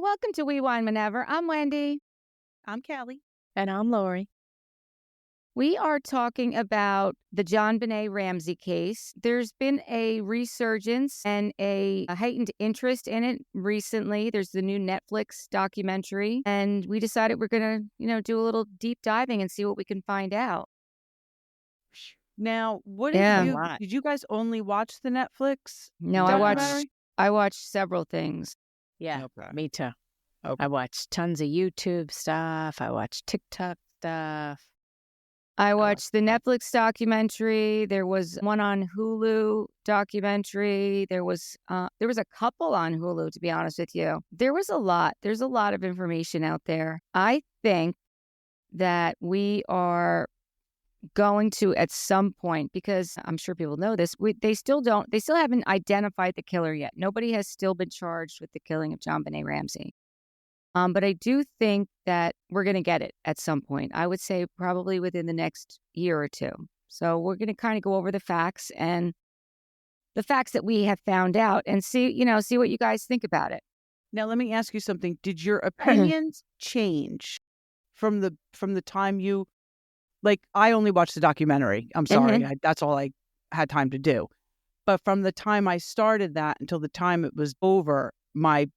welcome to We Wine Whenever. I'm Wendy. I'm Kelli. And I'm Lori. We are talking about the JonBenet Ramsey case. There's been a resurgence and a heightened interest in it recently. There's the new Netflix documentary, and we decided we're going to, do a little deep diving and see what we can find out. Now, what did did you guys only watch the Netflix? No, I watched several things. Yeah, Okay. me too. Okay. I watched tons of YouTube stuff. I watched TikTok stuff. I watched the Netflix documentary. There was one on Hulu documentary. There was a couple on Hulu, to be honest with you. There was a lot. There's a lot of information out there. I think that we are going to, at some point, because I'm sure people know this, they still haven't identified the killer yet. Nobody has still been charged with the killing of JonBenet Ramsey. But I do think that we're going to get it at some point. I would say probably within the next year or two. So we're going to kind of go over the facts that we have found out and see what you guys think about it. Now, let me ask you something. Did your opinions change from the time you, I only watched the documentary. I'm sorry. That's all I had time to do. But from the time I started that until the time it was over, my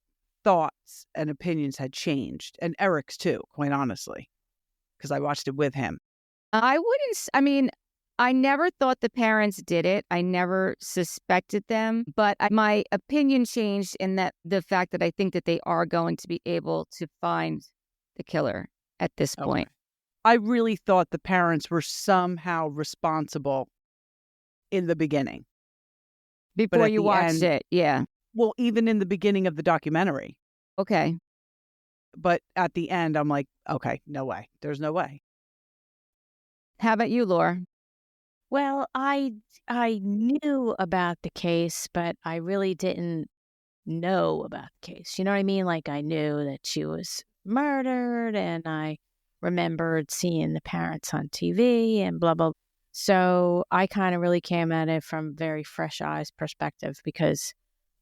thoughts and opinions had changed, and Eric's too, quite honestly, because I watched it with him. I never thought the parents did it. I never suspected them, but my opinion changed in that the fact that I think that they are going to be able to find the killer at this point. I really thought the parents were somehow responsible in the beginning. Before you watched it, yeah. Well, even in the beginning of the documentary. Okay. But at the end, I'm like, okay, no way. There's no way. How about you, Laura? Well, I knew about the case, but I really didn't know about the case. You know what I mean? Like, I knew that she was murdered, and I remembered seeing the parents on TV and blah, blah. So I kind of really came at it from very fresh eyes perspective, because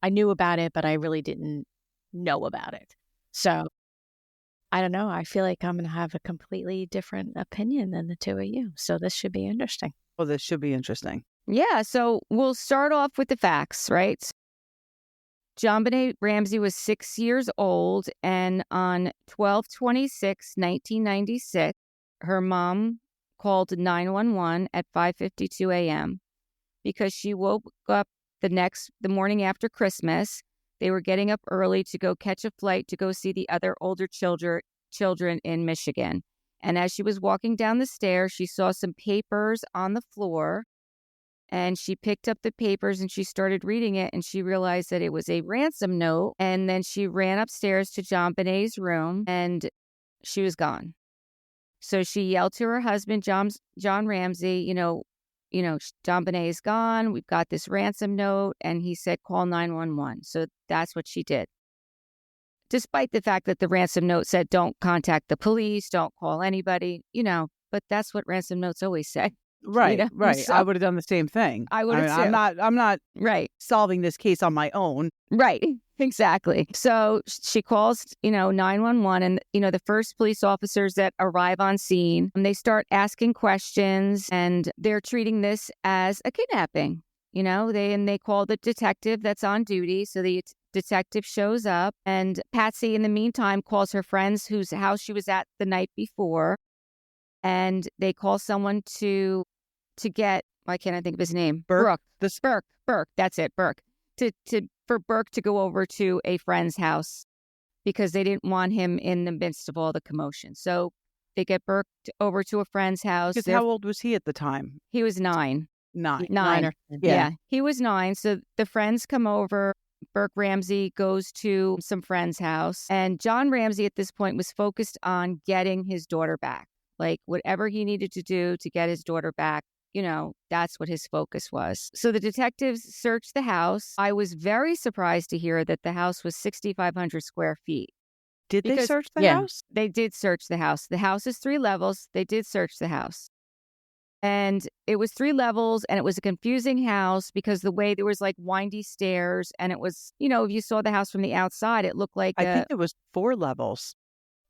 I knew about it, but I really didn't know about it. So I don't know. I feel like I'm going to have a completely different opinion than the two of you. So this should be interesting. Well, this should be interesting. Yeah. So we'll start off with the facts, right? JonBenet Ramsey was 6 years old, and on 12/26/1996, her mom called 911 at 5:52 a.m. because she woke up the morning after Christmas. They were getting up early to go catch a flight to go see the other older children in Michigan. And as she was walking down the stairs, she saw some papers on the floor, and she picked up the papers and she started reading it, and she realized that it was a ransom note. And then she ran upstairs to JonBenet's room, and she was gone. So she yelled to her husband, John Ramsey, JonBenet is gone. We've got this ransom note. And he said, call 911. So that's what she did. Despite the fact that the ransom note said, don't contact the police, don't call anybody, but that's what ransom notes always say. Right, right. So I would have done the same thing. I would have too. I'm not right solving this case on my own. Right. Exactly. So she calls, 911, and, the first police officers that arrive on scene, and they start asking questions, and they're treating this as a kidnapping. They call the detective that's on duty. So the detective shows up, and Patsy, in the meantime, calls her friends whose house she was at the night before, and they call someone to get, why can't I think of his name? Burke. Burke. That's it. Burke. For Burke to go over to a friend's house because they didn't want him in the midst of all the commotion. So they get Burke over to a friend's house. Because how old was he at the time? He was 9. 9. Yeah, he was 9. So the friends come over. Burke Ramsey goes to some friend's house. And John Ramsey at this point was focused on getting his daughter back. Like, whatever he needed to do to get his daughter back, that's what his focus was. So the detectives searched the house. I was very surprised to hear that the house was 6,500 square feet. Did they search the house? They did search the house. The house is 3 levels. They did search the house. And it was 3 levels, and it was a confusing house because the way there was like windy stairs, and it was, if you saw the house from the outside, it looked like I think it was 4 levels.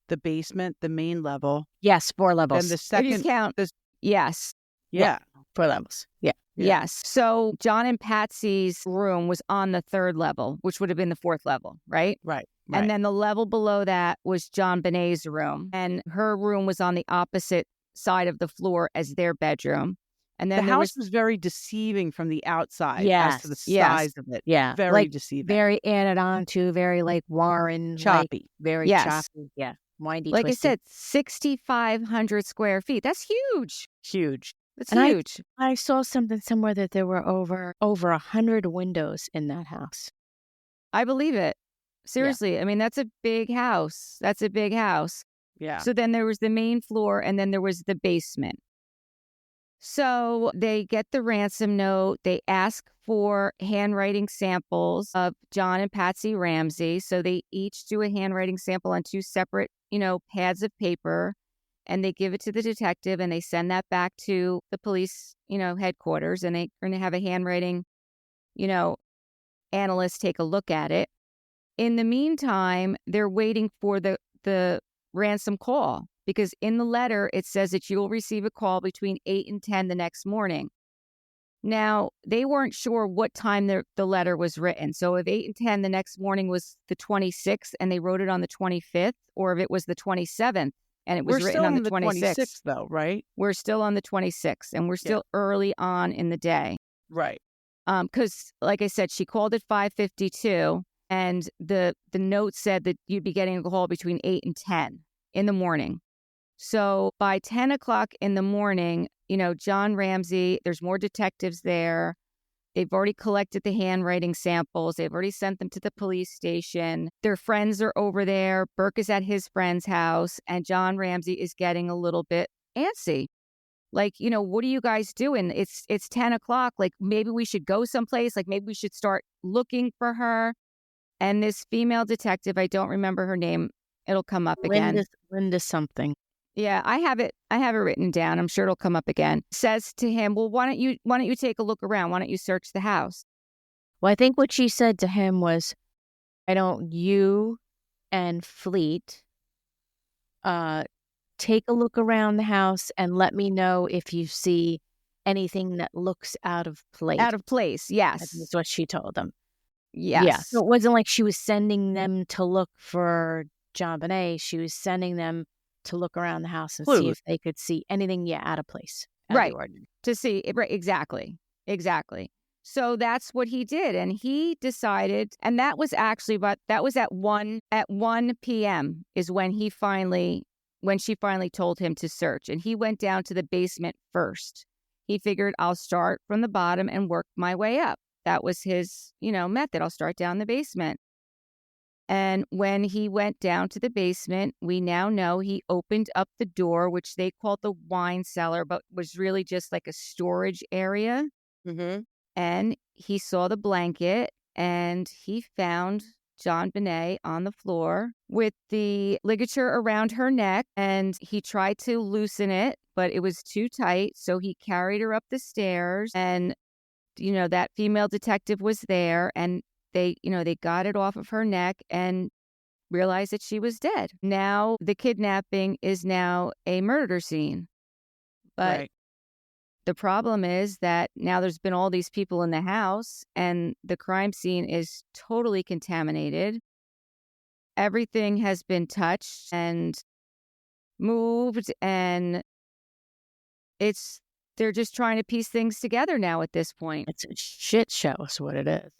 The basement, the main level. Yes, 4 Then levels. the if you second, count, yes. yeah. 4 levels. Yeah. Yeah. Yes. So John and Patsy's room was on the 3rd level, which would have been the 4th level, right? Right. And then the level below that was JonBenet's room. And her room was on the opposite side of the floor as their bedroom. And then the there house was very deceiving from the outside as to the Yes. size of it. Yeah. Very like, deceiving. very added on to, very like Warren. Choppy. Like, very Yes. choppy. Yeah. Windy, like twisty. I said, 6,500 square feet. That's huge. Huge. That's And huge. I saw something somewhere that there were over 100 windows in that house. I believe it. Seriously. I mean, that's a big house. That's a big house. Yeah. So then there was the main floor, and then there was the basement. So they get the ransom note. They ask for handwriting samples of John and Patsy Ramsey. So they each do a handwriting sample on 2 separate, pads of paper, and they give it to the detective, and they send that back to the police, headquarters, and they're going to have a handwriting, analyst take a look at it. In the meantime, they're waiting for the ransom call, because in the letter, it says that you'll receive a call between 8 and 10 the next morning. Now, they weren't sure what time the letter was written. So if 8 and 10 the next morning was the 26th and they wrote it on the 25th, or if it was the 27th and it was written on the 26th. Though, right? We're still on the 26th, and we're still early on in the day. Right. Because, like I said, she called at 5:52, and the note said that you'd be getting a call between 8 and 10 in the morning. So by 10 o'clock in the morning, John Ramsey, there's more detectives there. They've already collected the handwriting samples. They've already sent them to the police station. Their friends are over there. Burke is at his friend's house, and John Ramsey is getting a little bit antsy. Like, what are you guys doing? It's 10 o'clock. Like, maybe we should go someplace. Like, maybe we should start looking for her. And this female detective, I don't remember her name. It'll come up again. Linda something. Yeah, I have it written down. I'm sure it'll come up again. Says to him, well, why don't you take a look around? Why don't you search the house? Well, I think what she said to him was, why don't you and Fleet take a look around the house and let me know if you see anything that looks out of place. Out of place, yes. That's what she told them. Yes. Yeah. So it wasn't like she was sending them to look for JonBenet. She was sending them to look around the house and see if they could see anything, out of place. Right. To see it. Right. Exactly. So that's what he did. And he decided, and that was actually, but that was at 1 p.m. is when she finally told him to search. And he went down to the basement first. He figured, I'll start from the bottom and work my way up. That was his, method. I'll start down the basement. And when he went down to the basement, we now know he opened up the door, which they called the wine cellar, but was really just like a storage area. Mm-hmm. And he saw the blanket, and he found JonBenet on the floor with the ligature around her neck. And he tried to loosen it, but it was too tight. So he carried her up the stairs, and, that female detective was there, and they got it off of her neck and realized that she was dead. Now the kidnapping is now a murder scene. But the problem is that now there's been all these people in the house, and the crime scene is totally contaminated. Everything has been touched and moved, and they're just trying to piece things together now at this point. It's a shit show is what it is.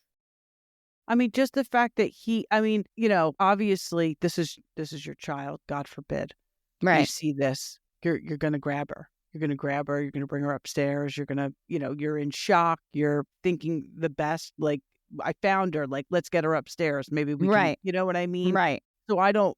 I mean, just the fact that obviously this is your child, God forbid. Right. You see this, you're going to grab her. You're going to grab her. You're going to bring her upstairs. You're going to, you're in shock. You're thinking the best, like, I found her, like, let's get her upstairs. Maybe we can, you know what I mean? Right. So I don't,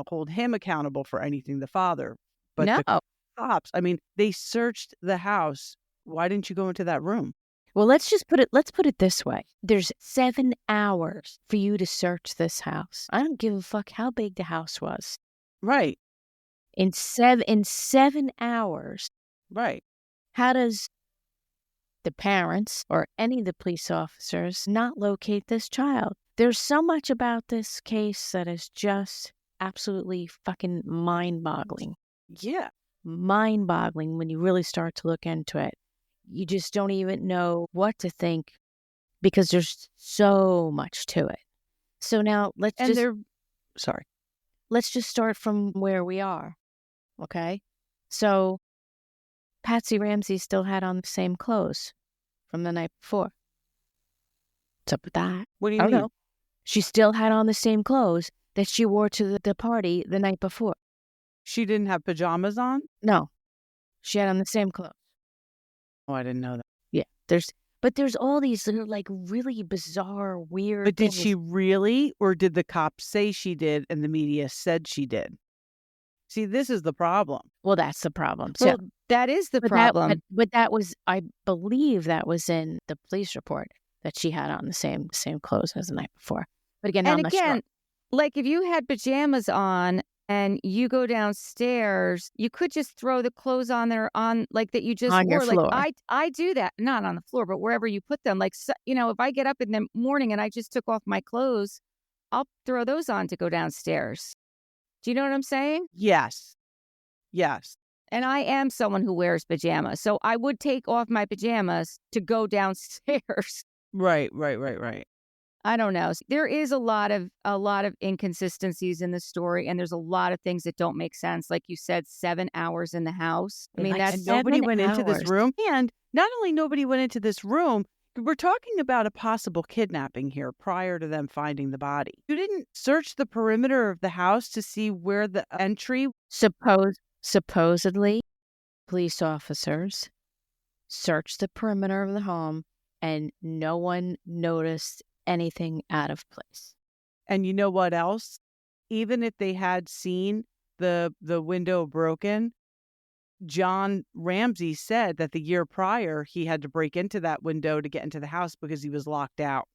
hold him accountable for anything, the father. But no. The cops, they searched the house. Why didn't you go into that room? Well, let's put it this way. There's 7 hours for you to search this house. I don't give a fuck how big the house was. Right. In 7 hours. Right. how does the parents or any of the police officers not locate this child? There's so much about this case that is just absolutely fucking mind-boggling. Yeah. Mind-boggling when you really start to look into it. You just don't even know what to think because there's so much to it. So now let's just start from where we are. Okay? So Patsy Ramsey still had on the same clothes from the night before. What's up with that? What do you I mean? don't know. She still had on the same clothes that she wore to the party the night before. She didn't have pajamas on? No. She had on the same clothes. Oh, I didn't know that. Yeah. There's all these like really bizarre, weird But did things. she really, or did the cops say she did and the media said she did? See, this is the problem. Well, that's the problem. Well, that is the problem. But that was, I believe that was in the police report that she had on the same clothes as the night before. But again, I'm not sure. Like if you had pajamas on and you go downstairs, you could just throw the clothes on there like that you just On wore. your floor. Like I do that, not on the floor, but wherever you put them. Like, so, if I get up in the morning and I just took off my clothes, I'll throw those on to go downstairs. Do you know what I'm saying? Yes. And I am someone who wears pajamas. So I would take off my pajamas to go downstairs. Right. I don't know. There is a lot of inconsistencies in the story, and there's a lot of things that don't make sense. Like you said, 7 hours in the house. I mean, Like that's nobody went 7 into this hours. room. And not only nobody went into this room, we're talking about a possible kidnapping here prior to them finding the body. You didn't search the perimeter of the house to see where the entry. Supposedly, police officers searched the perimeter of the home and no one noticed anything out of place. And you know what else? Even if they had seen the window broken, John Ramsey said that the year prior, he had to break into that window to get into the house because he was locked out.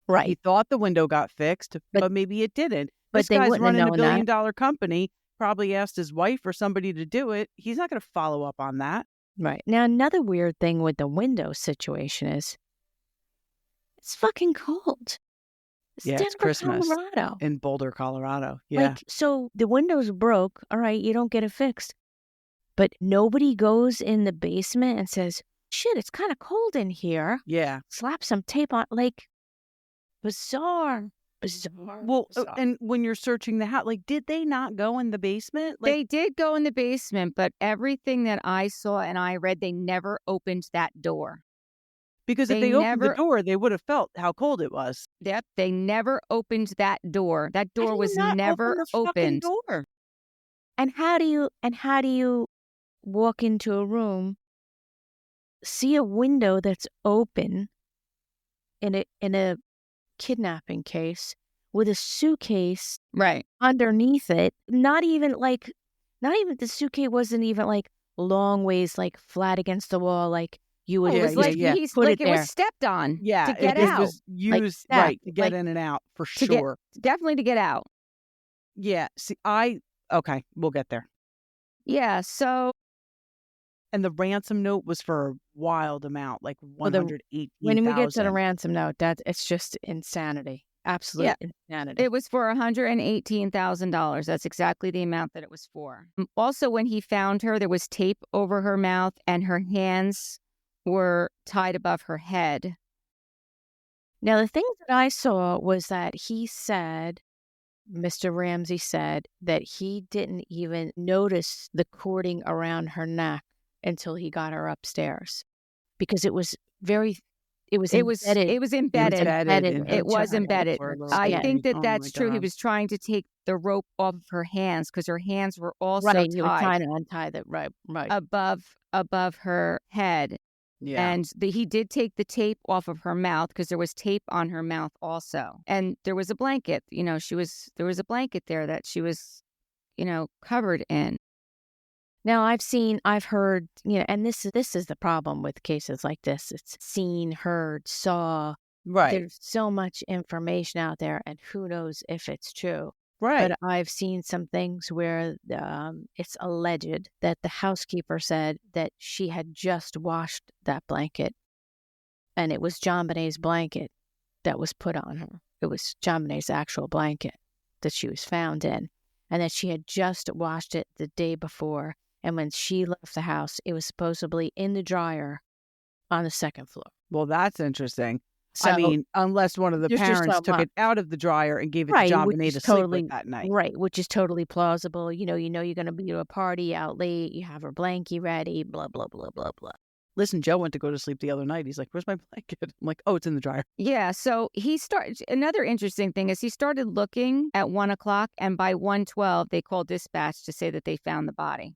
Right. He thought the window got fixed, but maybe it didn't. But This they guy's wouldn't have running a known $1 that. billion company, probably asked his wife or somebody to do it. He's not going to follow up on that. Right. Now, another weird thing with the window situation is it's fucking cold. It's Yeah, it's Denver, Christmas Colorado. in Boulder, Colorado. Yeah. Like, so the windows broke. All right, you don't get it fixed. But nobody goes in the basement and says, shit, it's kind of cold in here. Yeah. Slap some tape on. Like, bizarre. Well, and when you're searching the house, like, did they not go in the basement? Like, they did go in the basement, but everything that I saw and I read, they never opened that door. because if they opened the door, they would have felt how cold it was. Yep, they never opened that door. That How door do you was not never open the fucking opened. door? And how do you walk into a room, see a window that's open in a kidnapping case with a suitcase Right. underneath it? Not even the suitcase wasn't even like long ways like flat against the wall like you would. It was like he's put like it it was there. stepped on Yeah, to get it out. was used step, right to get like, in and out for to get- sure. Definitely to get out. Yeah. See, okay, we'll get there. Yeah, so And the ransom note was for a wild amount, like $118,000. When we get to the ransom note, it's just insanity. Absolute insanity. it was for $118,000. That's exactly the amount that it was for. Also, when he found her, there was tape over her mouth and her hands were tied above her head. Now, the thing that I saw was that Mr. Ramsey said that he didn't even notice the cording around her neck until he got her upstairs because it was embedded. It was embedded. It was embedded. I think that's true. He was trying to take the rope off of her hands because her hands were also Right, he was tied trying to untie the right. above her head. Yeah. And he did take the tape off of her mouth because there was tape on her mouth also. And there was a blanket, there was a blanket there that she was, covered in. Now, I've heard, and this is the problem with cases like this. It's seen, heard, saw. Right. There's so much information out there, and who knows if it's true. Right. But I've seen some things where it's alleged that the housekeeper said that she had just washed that blanket, and it was JonBenet's blanket that was put on her. It was JonBenet's actual blanket that she was found in, and that she had just washed it the day before. And when she left the house, it was supposedly in the dryer on the second floor. Well, that's interesting. So, I mean, unless one of the there's just parents so took much. it out of the dryer and gave it to Right, John which Bonet is to sleep totally with that night. right, which is totally plausible. You know you're going to be at a party out late. You have her blankie ready. Blah blah blah blah blah. Listen, Joe went to go to sleep the other night. He's like, "Where's my blanket?" I'm like, "Oh, it's in the dryer." Yeah. So he started. Another interesting thing is he started looking at 1:00, and by 1:12, they called dispatch to say that they found the body.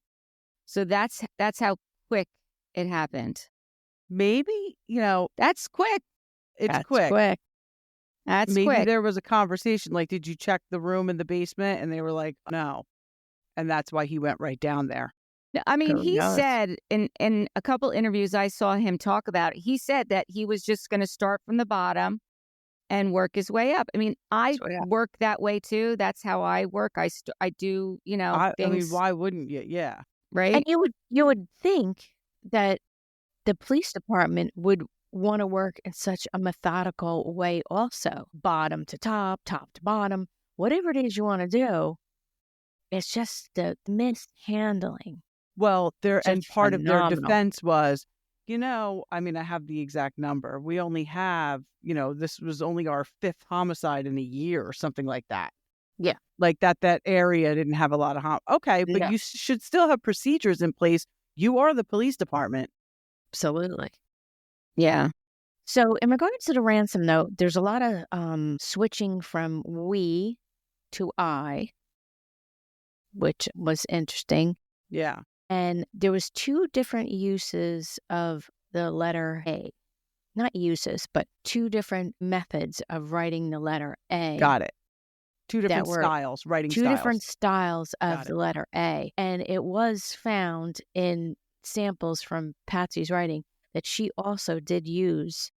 So that's how quick it happened. Maybe, That's quick. it's That's quick. That's Maybe quick. there was a conversation like, "Did you check the room in the basement?" And they were like, "No," and that's why he went right down there. I mean, Who he knows? said in a couple interviews I saw him talk about it, he said that he was just going to start from the bottom and work his way up. I mean, I So, yeah. work that way too. That's how I work. I do, I mean, things, why wouldn't you? Yeah. right? And you would think that the police department would want to work in such a methodical way also, bottom to top, top to bottom, whatever it is you want to do. It's just the mishandling. Well, and Just part of their phenomenal. defense was, I mean, I have the exact number. We only have, this was only our 5th homicide in a year or something like that. Yeah. Like that area didn't have a lot of okay, but No. you should still have procedures in place. You are the police department. Absolutely. Yeah. So in regards to the ransom note, there's a lot of switching from we to I, which was interesting. Yeah. And there was 2 different uses of the letter A. Not uses, but 2 different methods of writing the letter A. Got it. 2 different were styles, writing 2 styles. different styles of Got the it. letter A. And it was found in samples from Patsy's writing that she also did use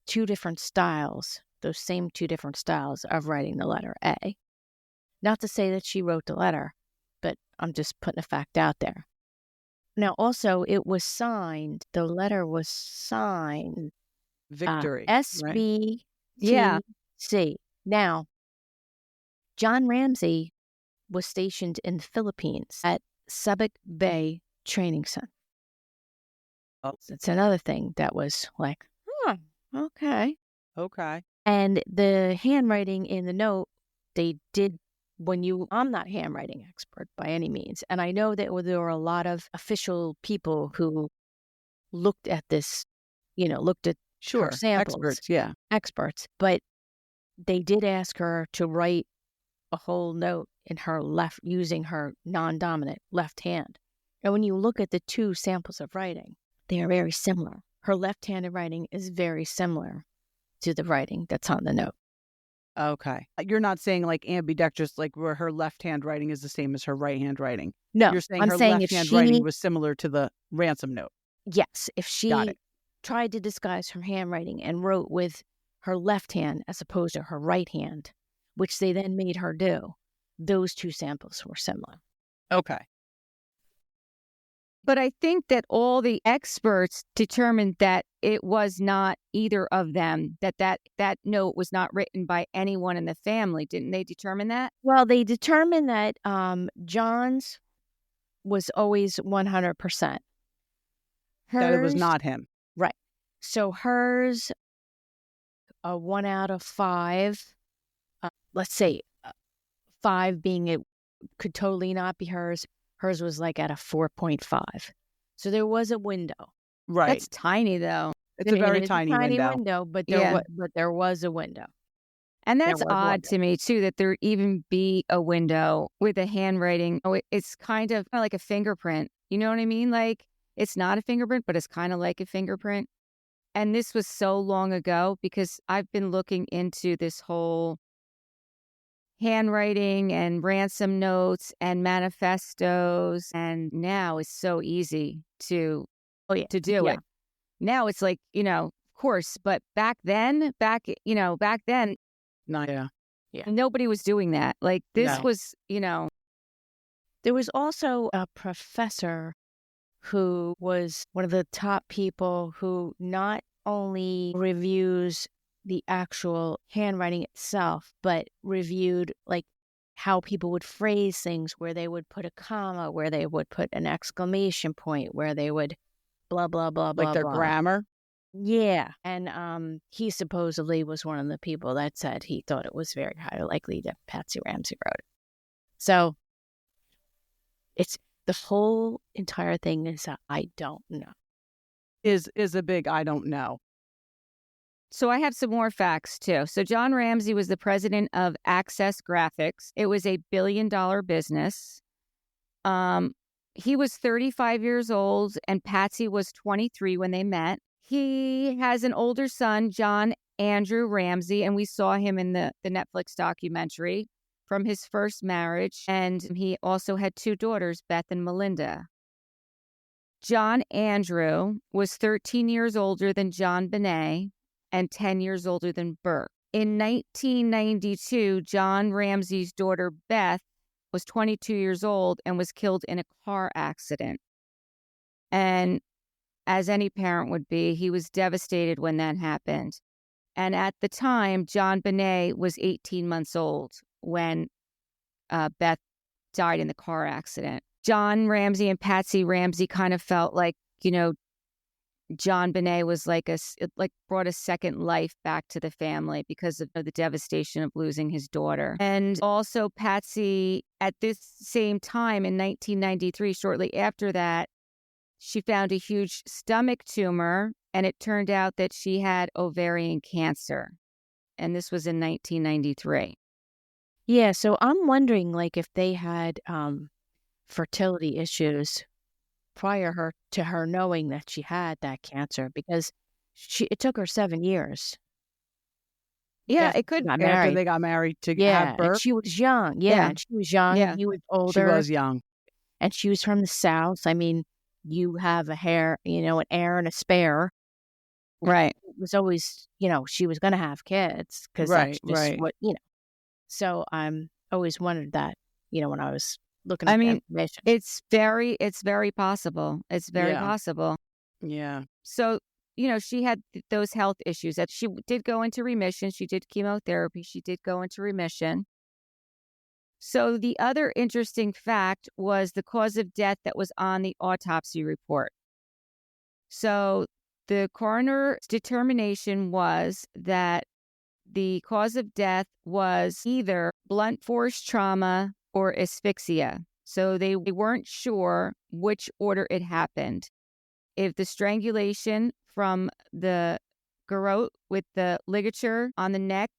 2 different styles, those same 2 different styles of writing the letter A. Not to say that she wrote the letter, but I'm just putting a fact out there. Now, also, it was signed, the letter was signed Victory. right? SBTC. Yeah. Now, John Ramsey was stationed in the Philippines at Subic Bay Training Center. Oh. It's another thing that was like, okay. Okay. And the handwriting in the note, they did I'm not a handwriting expert by any means. And I know that there were a lot of official people who looked at this, looked at Sure. her samples. Experts. Yeah. Experts. But they did ask her to write a whole note in her left, using her non-dominant left hand. And when you look at the 2 samples of writing, they are very similar. Her left-handed writing is very similar to the writing that's on the note. Okay. You're not saying like ambidextrous, like where her left hand writing is the same as her right hand writing. No, You're saying I'm her saying left if hand she, writing was similar to the ransom note. yes, if Got she it. tried to disguise her handwriting and wrote with her left hand as opposed to her right hand, which they then made her do, those 2 samples were similar. Okay. But I think that all the experts determined that it was not either of them, that note was not written by anyone in the family. Didn't they determine that? Well, they determined that John's was always 100%. That it was not him. Right. So hers, 1 out of 5, let's say 5 being it could totally not be hers. Hers was like at a 4.5. So there was a window. Right. That's tiny, though. It's a very tiny window. But there was a window. And that's There was odd one. to me, too, that there even be a window with a handwriting. Oh, it's kind of like a fingerprint. You know what I mean? Like, it's not a fingerprint, but it's kind of like a fingerprint. And this was so long ago because I've been looking into this whole handwriting and ransom notes and manifestos. And now it's so easy to do it. Now it's like, of course, but back then, Not, yeah. Nobody was doing that. Like, this No. was, There was also a professor who was one of the top people who not only reviews the actual handwriting itself, but reviewed like how people would phrase things, where they would put a comma, where they would put an exclamation point, where they would blah, blah, blah, Like blah, their blah. grammar. Yeah. And he supposedly was one of the people that said he thought it was very highly likely that Patsy Ramsey wrote it. So it's the whole entire thing is a I don't know. Is a big I don't know. So I have some more facts too. So John Ramsey was the president of Access Graphics. It was a $1 billion business. He was 35 years old and Patsy was 23 when they met. He has an older son, John Andrew Ramsey, and we saw him in the Netflix documentary from his first marriage. And he also had 2 daughters, Beth and Melinda. John Andrew was 13 years older than JonBenet and 10 years older than Burke. In 1992, John Ramsey's daughter, Beth, was 22 years old and was killed in a car accident. And as any parent would be, he was devastated when that happened. And at the time, JonBenet was 18 months old when Beth died in the car accident. John Ramsey and Patsy Ramsey kind of felt like, JonBenet was brought a second life back to the family because of the devastation of losing his daughter. And also Patsy, at this same time in 1993, shortly after that, she found a huge stomach tumor, and it turned out that she had ovarian cancer. And this was in 1993. Yeah, so I'm wondering, like, if they had fertility issues prior to her knowing that she had that cancer, because it took her 7 years. Yeah, it could. After they got married to have Burke. And she was young. Yeah, and she was young. Yeah. And he was older. She was young. And she was from the South. I mean, you have an heir and a spare. Right. It was always, she was going to have kids because that's just what, So I'm always wondered that, when I was looking at the information. It's very possible. It's very possible. Yeah. So, she had those health issues that she did go into remission. She did chemotherapy. She did go into remission. So the other interesting fact was the cause of death that was on the autopsy report. So the coroner's determination was that the cause of death was either blunt force trauma or asphyxia. So they weren't sure which order it happened. If the strangulation from the garrote with the ligature on the neck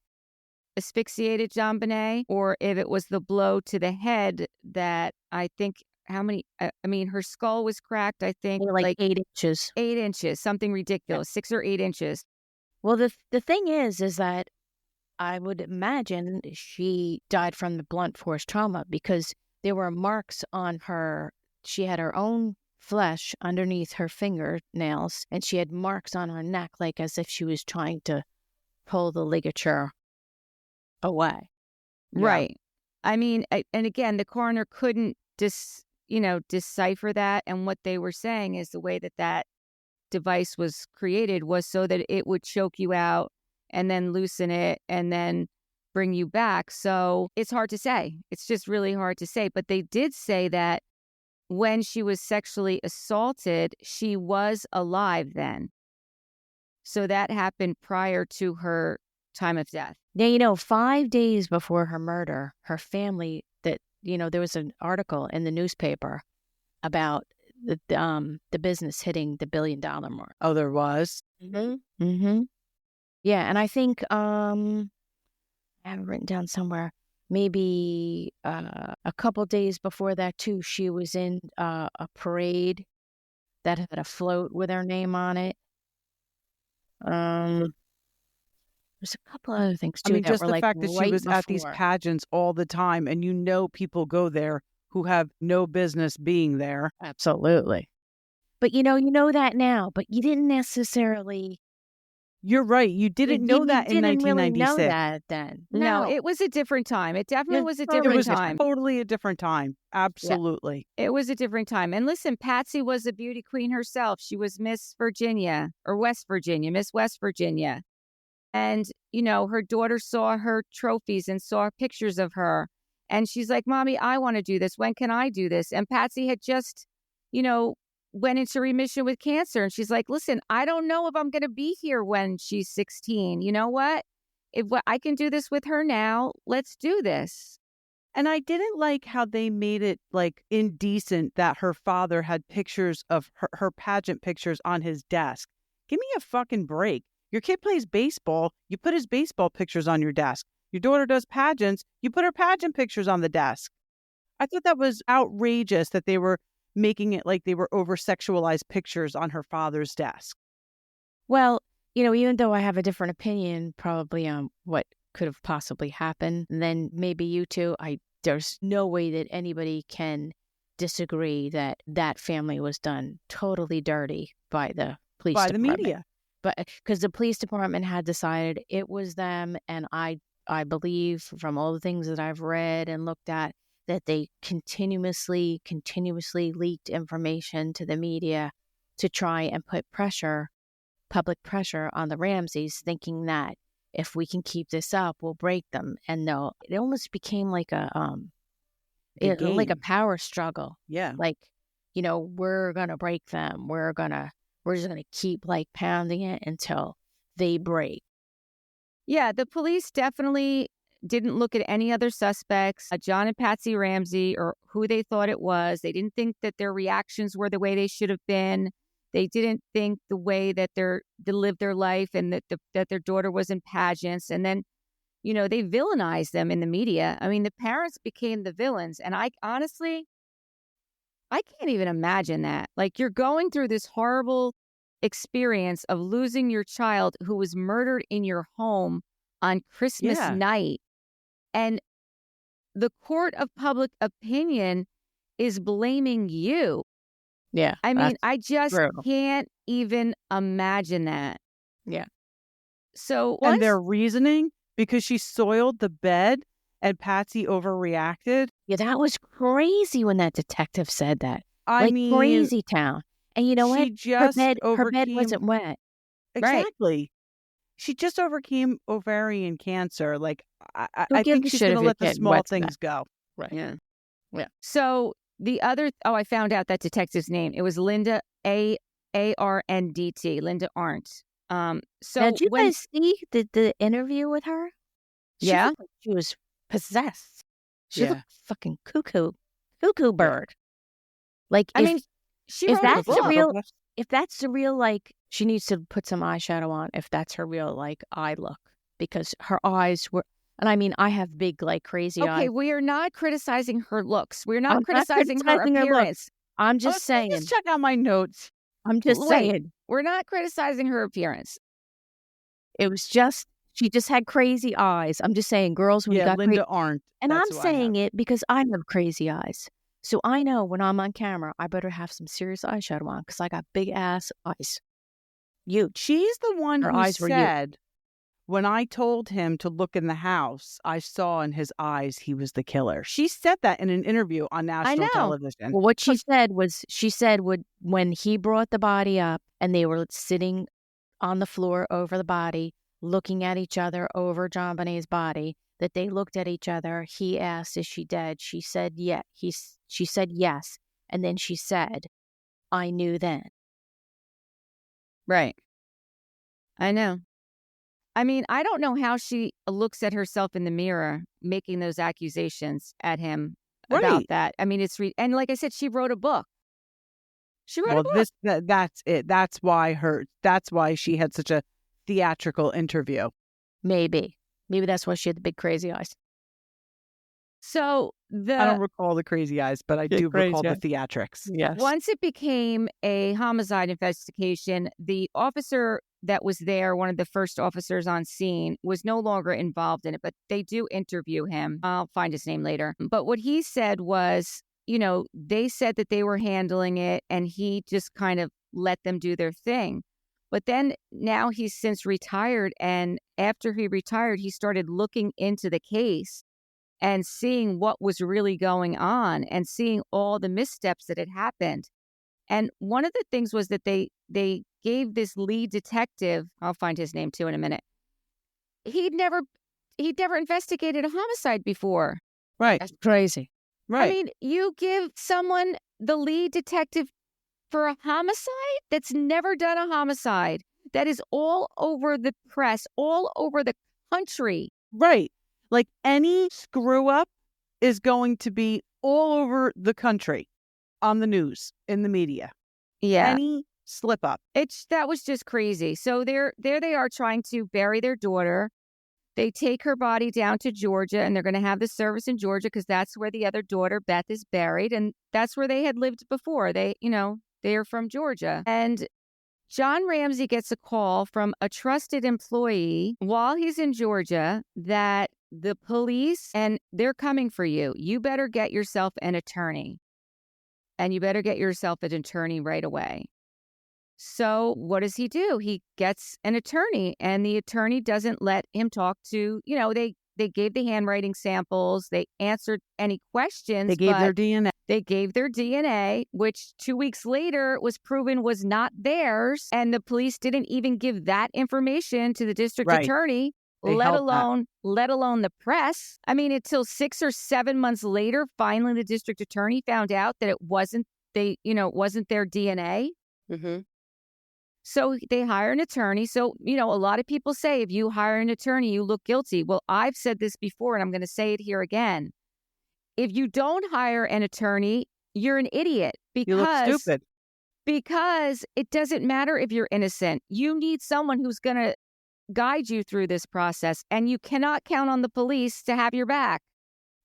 asphyxiated JonBenet, or if it was the blow to the head that I think her skull was cracked, I think like 8 inches. 8 inches, something ridiculous, 6 or 8 inches. Well, the thing is that I would imagine she died from the blunt force trauma because there were marks on her. She had her own flesh underneath her fingernails, and she had marks on her neck, like as if she was trying to pull the ligature away. Right. I mean, and again, the coroner couldn't decipher that. And what they were saying is the way that device was created was so that it would choke you out and then loosen it and then bring you back. So it's hard to say. It's just really hard to say. But they did say that when she was sexually assaulted, she was alive then. So that happened prior to her time of death. Now, 5 days before her murder, her family, there was an article in the newspaper about the business hitting the $1 billion mark. Oh, there was? Mm-hmm. Mm-hmm. Yeah, and I think, I have it written down somewhere, maybe a couple days before that, too, she was in a parade that had a float with her name on it. There's a couple other things, too. I mean, just the like fact that she was at these pageants all the time, and people go there who have no business being there. Absolutely. But you know that now, but you didn't necessarily You're right. You didn't know that in didn't really know 1996. that then. No, it was a different time. It definitely was a It different was time. totally a different time. Absolutely. It was a different time. And listen, Patsy was a beauty queen herself. She was Miss Virginia or West Virginia, Miss West Virginia. And, you know, her daughter saw her trophies and saw pictures of her. And she's like, Mommy, I want to do this. When can I do this? And Patsy had just, you know, went into remission with cancer. And she's like, listen, I don't know if I'm going to be here when she's 16. You know what? If I can do this with her now, let's do this. And I didn't like how they made it like indecent that her father had pictures of her pageant pictures on his desk. Give me a fucking break. Your kid plays baseball. You put his baseball pictures on your desk. Your daughter does pageants. You put her pageant pictures on the desk. I thought that was outrageous that they were making it like they were over-sexualized pictures on her father's desk. Well, you know, even though I have a different opinion probably on what could have possibly happened, then maybe you two, there's no way that anybody can disagree that that family was done totally dirty by the police department. By the media. But because the police department had decided it was them, and I believe from all the things that I've read and looked at that they continuously leaked information to the media to try and put public pressure on the Ramseys, thinking that if we can keep this up, we'll break them. And no, it almost became like a power struggle. Yeah. Like, you know, we're going to break them. We're just going to keep like pounding it until they break. Yeah, the police definitely didn't look at any other suspects, John and Patsy Ramsey, or who they thought it was. They didn't think that their reactions were the way they should have been. They didn't think the way that they lived their life and that their daughter was in pageants. And then, you know, they villainized them in the media. I mean, the parents became the villains. And I honestly can't even imagine that. Like, you're going through this horrible experience of losing your child who was murdered in your home on Christmas night. And the court of public opinion is blaming you. Yeah. I mean, I just brutal. can't even imagine that. Yeah. So, and their reasoning, because she soiled the bed and Patsy overreacted. Yeah, that was crazy when that detective said that. I mean, crazy town. And you know what? Her bed wasn't wet. Exactly. Right. She just overcame ovarian cancer. Like, I think she's going to let the small things go. Right. Yeah. So the other, I found out that detective's name. It was Linda Arndt. Linda Arndt. So now, did you guys see the interview with her? She looked like she was possessed. She looked fucking cuckoo bird. Like, I mean, if that's the real, like, she needs to put some eyeshadow on if that's her real, like, eye look, because her eyes were, and I mean, I have big, like, crazy eyes. Okay, we are not criticizing her looks. We're not criticizing her appearance. I'm just saying. Just check out my notes. I'm just saying. We're not criticizing her appearance. It was just, she just had crazy eyes. I'm just saying, girls, when you got Linda Arndt. And I'm saying it because I have crazy eyes. So I know when I'm on camera, I better have some serious eyeshadow on because I got big ass eyes. She's the one who said, when I told him to look in the house, I saw in his eyes he was the killer. She said that in an interview on national television. Well, what she said was, when he brought the body up and they were sitting on the floor over the body, looking at each other over JonBenet's body, that they looked at each other. He asked, "Is she dead?" She said, "Yeah." She said, "Yes." And then she said, "I knew then." Right. I know. I mean, I don't know how she looks at herself in the mirror making those accusations at him about that. I mean, and like I said, she wrote a book. She wrote a book. That's it. That's why she had such a theatrical interview. Maybe that's why she had the big crazy eyes. So I don't recall the crazy eyes, but I do recall the theatrics. Yes. Once it became a homicide investigation, the officer that was there, one of the first officers on scene, was no longer involved in it, but they do interview him. I'll find his name later. But what he said was, you know, they said that they were handling it and he just kind of let them do their thing. But then now he's since retired. And after he retired, he started looking into the case and seeing what was really going on and seeing all the missteps that had happened. And one of the things was that they gave this lead detective, I'll find his name too in a minute. He'd never investigated a homicide before. Right. That's crazy. Right. I mean, you give someone the lead detective for a homicide that's never done a homicide, that is all over the press, all over the country. Right. Like any screw up is going to be all over the country, on the news, in the media. Yeah. Any slip up. That was just crazy. So there they are trying to bury their daughter. They take her body down to Georgia, and they're going to have the service in Georgia because that's where the other daughter, Beth, is buried. And that's where they had lived before. They are from Georgia. And John Ramsey gets a call from a trusted employee while he's in Georgia that the police, and they're coming for you. You better get yourself an attorney. And you better get yourself an attorney right away. So what does he do? He gets an attorney, and the attorney doesn't let him talk to, they gave the handwriting samples. They answered any questions. They gave their DNA. They gave their DNA, which 2 weeks later was proven was not theirs. And the police didn't even give that information to the district attorney, let alone the press. I mean, until 6 or 7 months later, finally the district attorney found out that it wasn't their DNA. Mm-hmm. So they hire an attorney. So, a lot of people say if you hire an attorney, you look guilty. Well, I've said this before, and I'm going to say it here again. If you don't hire an attorney, you're an idiot. You look stupid. Because it doesn't matter if you're innocent. You need someone who's going to guide you through this process. And you cannot count on the police to have your back.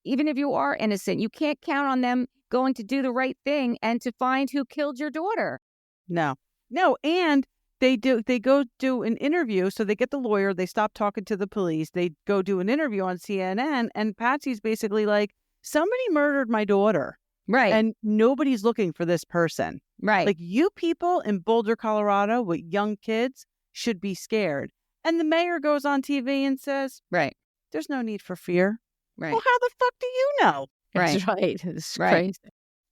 Even if you are innocent, you can't count on them going to do the right thing and to find who killed your daughter. No, and they go do an interview. So they get the lawyer, they stop talking to the police, they go do an interview on CNN, and Patsy's basically like, somebody murdered my daughter. Right. And nobody's looking for this person. Right. Like, you people in Boulder, Colorado with young kids should be scared. And the mayor goes on TV and says, right, there's no need for fear. Right. Well, how the fuck do you know? Right. That's right. It's Right. crazy.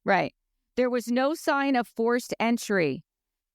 Right. There was no sign of forced entry.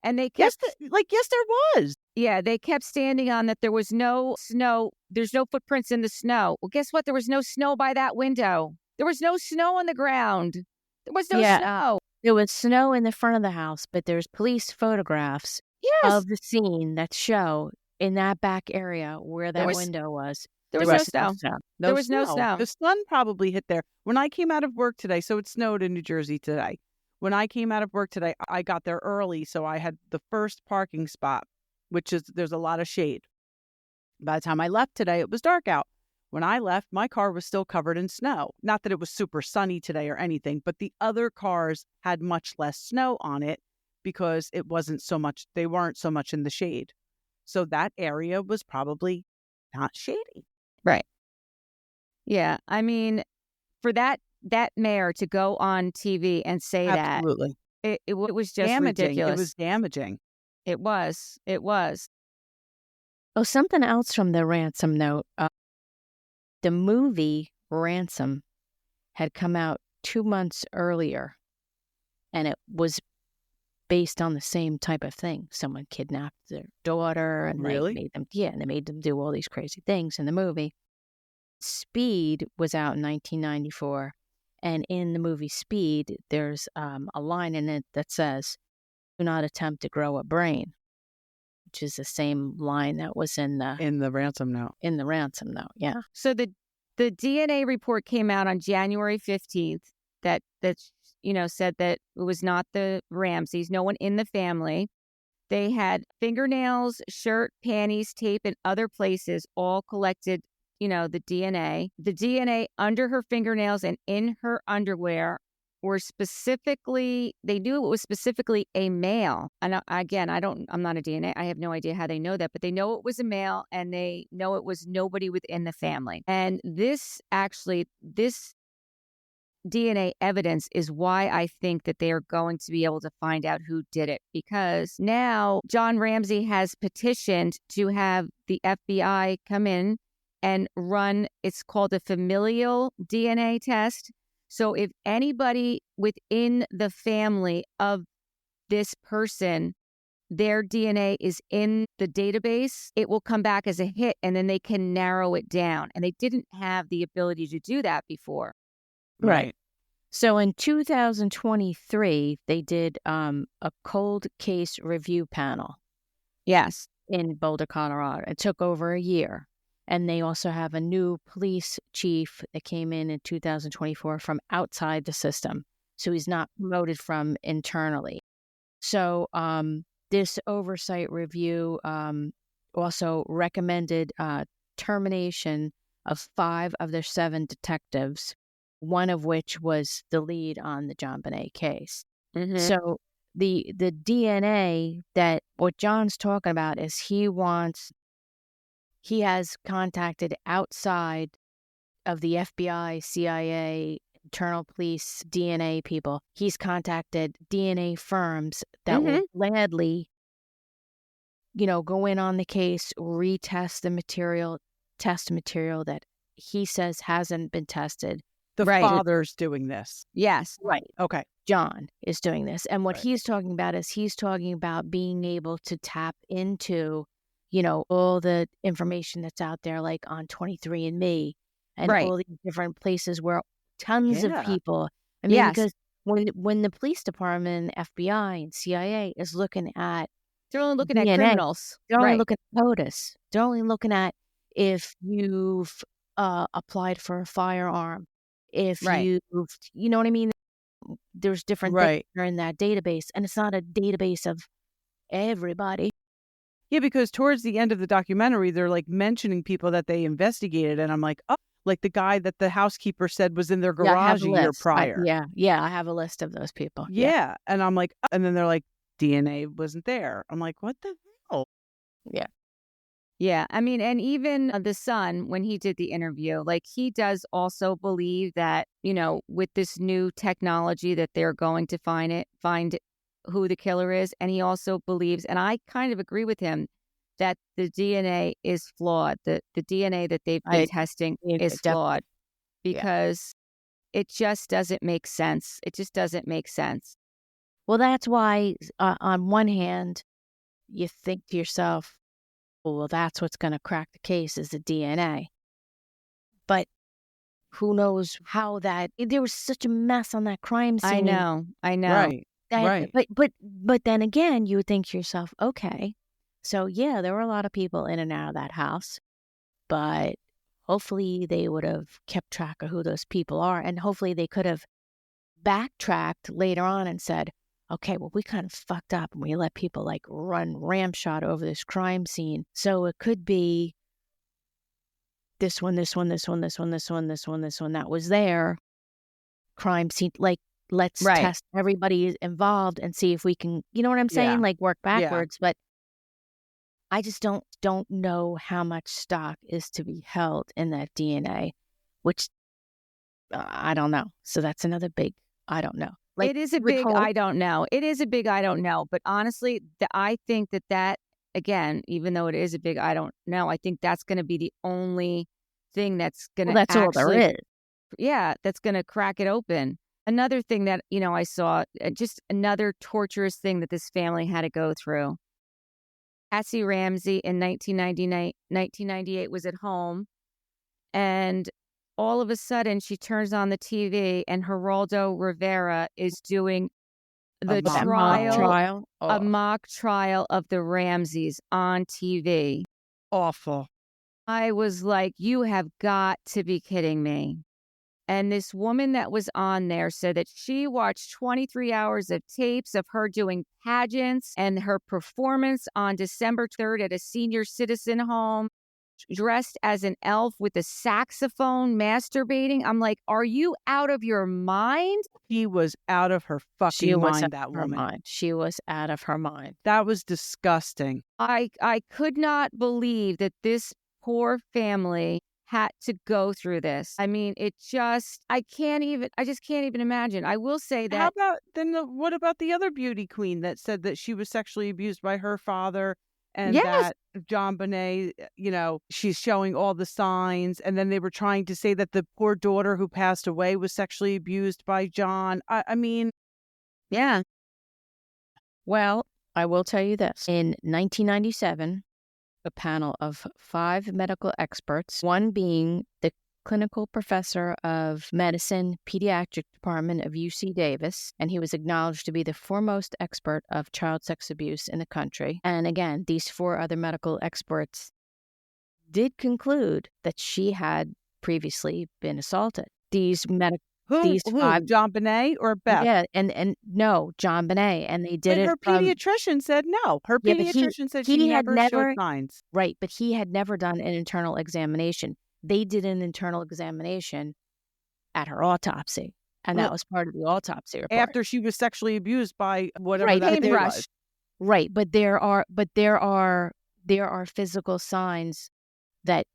And they kept... Yes, there was. Yeah, they kept standing on that there was no snow. There's no footprints in the snow. Well, guess what? There was no snow by that window. There was no snow on the ground. There was no snow. There was snow in the front of the house, but there's police photographs of the scene that show in that back area where that window was. There was no snow. There was no snow. The sun probably hit there. When I came out of work today, so it snowed in New Jersey today. When I came out of work today, I got there early, so I had the first parking spot, there's a lot of shade. By the time I left today, it was dark out. When I left, my car was still covered in snow. Not that it was super sunny today or anything, but the other cars had much less snow on it because they weren't so much in the shade. So that area was probably not shady. Right. Yeah. I mean, for that mayor to go on TV and say Absolutely. that, it was just damaging. ridiculous. It was damaging. It was. It was. Oh, something else from the ransom note. The movie Ransom had come out 2 months earlier, and it was based on the same type of thing. Someone kidnapped their daughter, and Really? they made them do all these crazy things in the movie. Speed was out in 1994, and in the movie Speed, there's a line in it that says, "Do not attempt to grow a brain," which is the same line that was in the ransom note. In the ransom note, yeah. So the DNA report came out on January 15th that said that it was not the Ramseys, no one in the family. They had fingernails, shirt, panties, tape, and other places all collected, the DNA. The DNA under her fingernails and in her underwear were they knew it was specifically a male. And again, I'm not a DNA. I have no idea how they know that, but they know it was a male and they know it was nobody within the family. And this DNA evidence is why I think that they are going to be able to find out who did it, because now John Ramsey has petitioned to have the FBI come in and run, it's called a familial DNA test. So if anybody within the family of this person, their DNA is in the database, it will come back as a hit and then they can narrow it down. And they didn't have the ability to do that before. Right. So in 2023, they did a cold case review panel. Yes. In Boulder, Colorado. It took over a year. And they also have a new police chief that came in 2024 from outside the system. So he's not promoted from internally. So this oversight review also recommended termination of 5 of their 7 detectives, one of which was the lead on the JonBenet case. Mm-hmm. So the DNA that what John's talking about is he has contacted outside of the FBI, CIA, internal police, DNA people. He's contacted DNA firms that will gladly, go in on the case, retest the material, test material that he says hasn't been tested. The father's doing this. Yes. Right. Okay. John is doing this. And what he's talking about is he's talking about being able to tap into, all the information that's out there, like on 23andMe and all these different places where tons of people. I mean, because when the police department, FBI, and CIA is looking at, they're only looking at DNA, criminals. They're only looking at POTUS. They're only looking at if you've applied for a firearm, if you've, you know what I mean? There's different things that are in that database, and it's not a database of everybody. Yeah, because towards the end of the documentary, they're like mentioning people that they investigated, and I'm like, oh, like the guy that the housekeeper said was in their garage a year prior. I have a list of those people. Yeah, and I'm like, and then they're like, DNA wasn't there. I'm like, what the hell? Yeah. Yeah, I mean, and even the son, when he did the interview, like he does also believe that, with this new technology that they're going to find who the killer is. And he also believes, and I kind of agree with him, that the DNA is flawed. The DNA that they've been testing is flawed because it just doesn't make sense. It just doesn't make sense. Well, that's why on one hand, you think to yourself, well, that's what's going to crack the case is the DNA. But who knows how there was such a mess on that crime scene. I know. Right. But then again, you would think to yourself, okay, so yeah, there were a lot of people in and out of that house, but hopefully they would have kept track of who those people are. And hopefully they could have backtracked later on and said, okay, well, we kind of fucked up and we let people like run ramshot over this crime scene. So it could be this one that was there. Crime scene, like, let's test everybody involved and see if we can, you know what I'm saying? Like work backwards. But I just don't know how much stock is to be held in that DNA, which I don't know. So that's another big, I don't know. Like, it is a big, I don't know. It is a big, I don't know. But honestly, I think that, again, even though it is a big, I don't know, I think that's going to be the only thing that's going to that's all there is. Yeah, that's going to crack it open. Another thing that, I saw, just another torturous thing that this family had to go through. Patsy Ramsey in 1998 was at home, and all of a sudden she turns on the TV and Geraldo Rivera is doing a mock trial of the Ramseys on TV. Awful. I was like, you have got to be kidding me. And this woman that was on there said that she watched 23 hours of tapes of her doing pageants and her performance on December 3rd at a senior citizen home, dressed as an elf with a saxophone, masturbating. I'm like, are you out of your mind? She was out of her fucking mind, that woman. She was out of her mind. That was disgusting. I could not believe that this poor family had to go through this. I mean, I just can't even imagine. I will say that. How about what about the other beauty queen that said that she was sexually abused by her father and that JonBenet, she's showing all the signs, and then they were trying to say that the poor daughter who passed away was sexually abused by John. I mean, yeah. Well, I will tell you this. In 1997, a panel of 5 medical experts, one being the clinical professor of medicine, pediatric department of UC Davis, and he was acknowledged to be the foremost expert of child sex abuse in the country. And again, these 4 other medical experts did conclude that she had previously been assaulted. These medical Who? JonBenet or Beth? Yeah, and no, JonBenet, and they did but it. Her pediatrician said no. Her pediatrician said she never showed signs. Right, but he had never done an internal examination. They did an internal examination at her autopsy, and that was part of the autopsy report. After she was sexually abused by whatever that thing was. Right, but there are physical signs that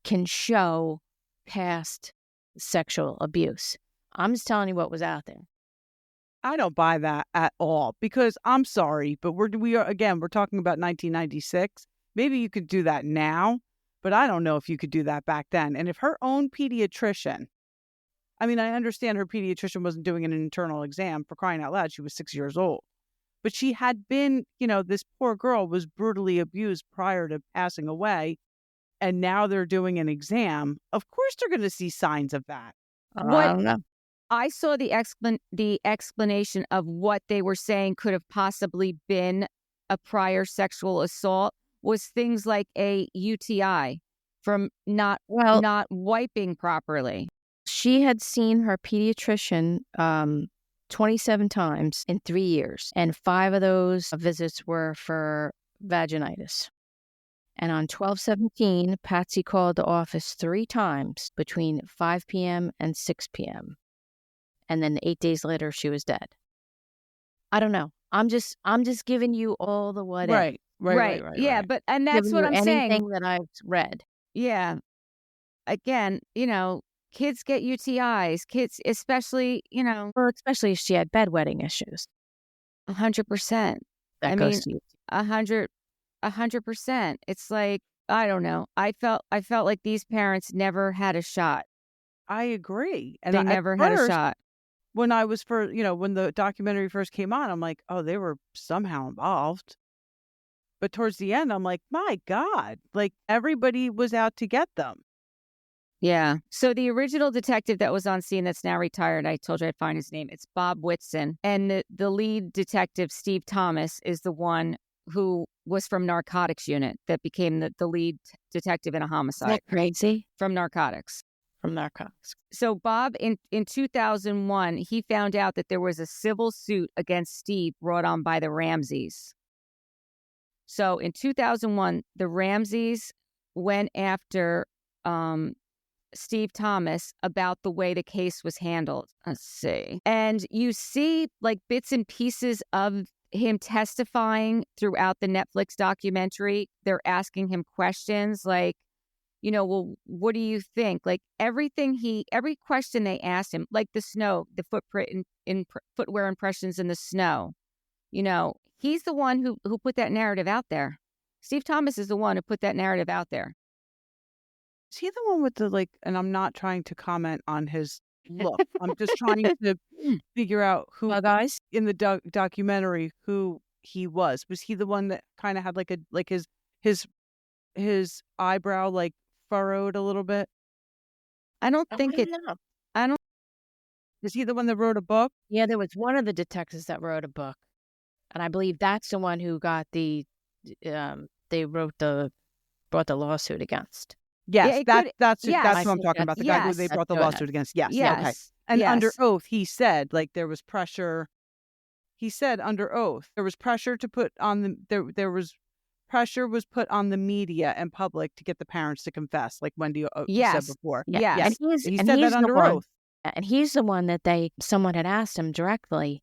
can show past sexual abuse. I'm just telling you what was out there. I don't buy that at all, because I'm sorry, but we're talking about 1996. Maybe you could do that now, but I don't know if you could do that back then. And if her own pediatrician, I mean, I understand her pediatrician wasn't doing an internal exam, for crying out loud. She was 6 years old, but she had been, this poor girl was brutally abused prior to passing away. And now they're doing an exam. Of course, they're going to see signs of that. I don't know. I saw the explanation of what they were saying could have possibly been a prior sexual assault was things like a UTI from not wiping properly. She had seen her pediatrician 27 times in 3 years, and 5 of those visits were for vaginitis. And on 12/17, Patsy called the office 3 times between 5 p.m. and 6 p.m. And then 8 days later, she was dead. I don't know. I'm just giving you all the what if. Right. Yeah, but that's what I'm saying. Anything that I've read. Yeah. Again, kids get UTIs. Kids, especially, Well, especially if she had bedwetting issues. 100%. That goes to you. 100%. It's like, I don't know. I felt like these parents never had a shot. I agree. And they never had a shot. When I was when the documentary first came on, I'm like, oh, they were somehow involved. But towards the end, I'm like, my God, like everybody was out to get them. Yeah. So the original detective that was on scene that's now retired, I told you I'd find his name. It's Bob Whitson. And the lead detective, Steve Thomas, is the one who was from narcotics unit that became the lead detective in a homicide. Isn't that crazy? From narcotics. From narcotics. So Bob, in 2001, he found out that there was a civil suit against Steve brought on by the Ramseys. So in 2001, the Ramseys went after Steve Thomas about the way the case was handled. Let's see. And you see like bits and pieces of him testifying throughout the Netflix documentary. They're asking him questions like, well, what do you think? Like every question they asked him, like the snow, the footprint in footwear impressions in the snow, he's the one who put that narrative out there. Steve Thomas is the one who put that narrative out there. Is he the one with the and I'm not trying to comment on his look. I'm just trying to figure out who guys in the documentary who he was. Was he the one that kind of had his eyebrow furrowed a little bit? I don't think it. I don't. Is he the one that wrote a book? Yeah, there was one of the detectives that wrote a book, and I believe that's the one who got they brought the lawsuit agained. Yes, that's what I'm talking about. The guy who they brought the lawsuit against. Yes. Okay. And under oath, he said there was pressure. He said under oath there was pressure to put on there was pressure was put on the media and public to get the parents to confess, like Wendy said before. Yes. And he said that under oath. And he's the one that someone had asked him directly,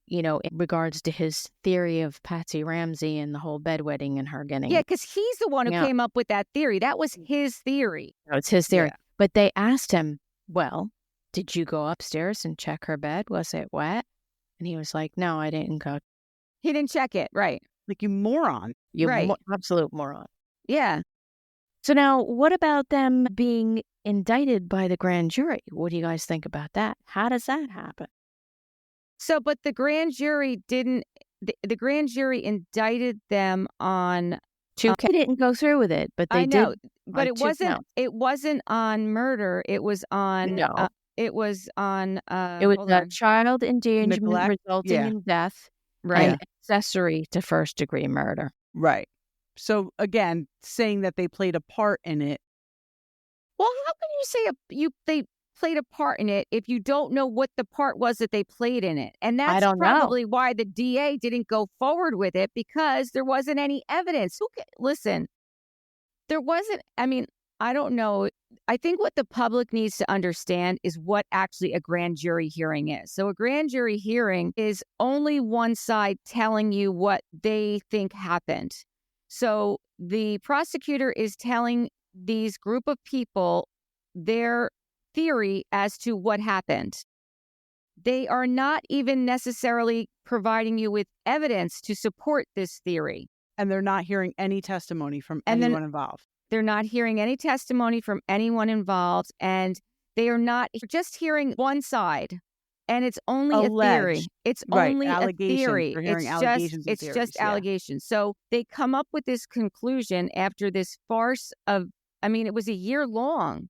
in regards to his theory of Patsy Ramsey and the whole bedwetting and her getting. Yeah, because he's the one who came up with that theory. That was his theory. No, it's his theory. Yeah. But they asked him, well, did you go upstairs and check her bed? Was it wet? And he was like, no, I didn't go. He didn't check it. Right. Like, you moron. You Right. Absolute moron. Yeah. So now, what about them being indicted by the grand jury? What do you guys think about that? How does that happen? So, but the grand jury didn't, the grand jury indicted them on. They didn't go through with it, but they I know, did. but it wasn't on murder. It was on. No. It was on. It was hold a on. child endangerment Neglect? resulting Yeah. in death Right. and accessory to first degree murder. Right. So again, saying that they played a part in it. Well, how can you say they played a part in it if you don't know what the part was that they played in it? And that's don't know. probably why the DA didn't go forward with it, because there wasn't any evidence. Listen, there wasn't. I mean, I don't know. I think what the public needs to understand is what actually a grand jury hearing is. So a grand jury hearing is only one side telling you what they think happened. So the prosecutor is telling these group of people their theory as to what happened. They are not even necessarily providing you with evidence to support this theory. And they're not hearing any testimony from anyone involved. They're not hearing any testimony from anyone involved, and they are not just hearing one side. And it's only a theory. It's only a theory. It's just allegations. So they come up with this conclusion after this farce of, it was a year long.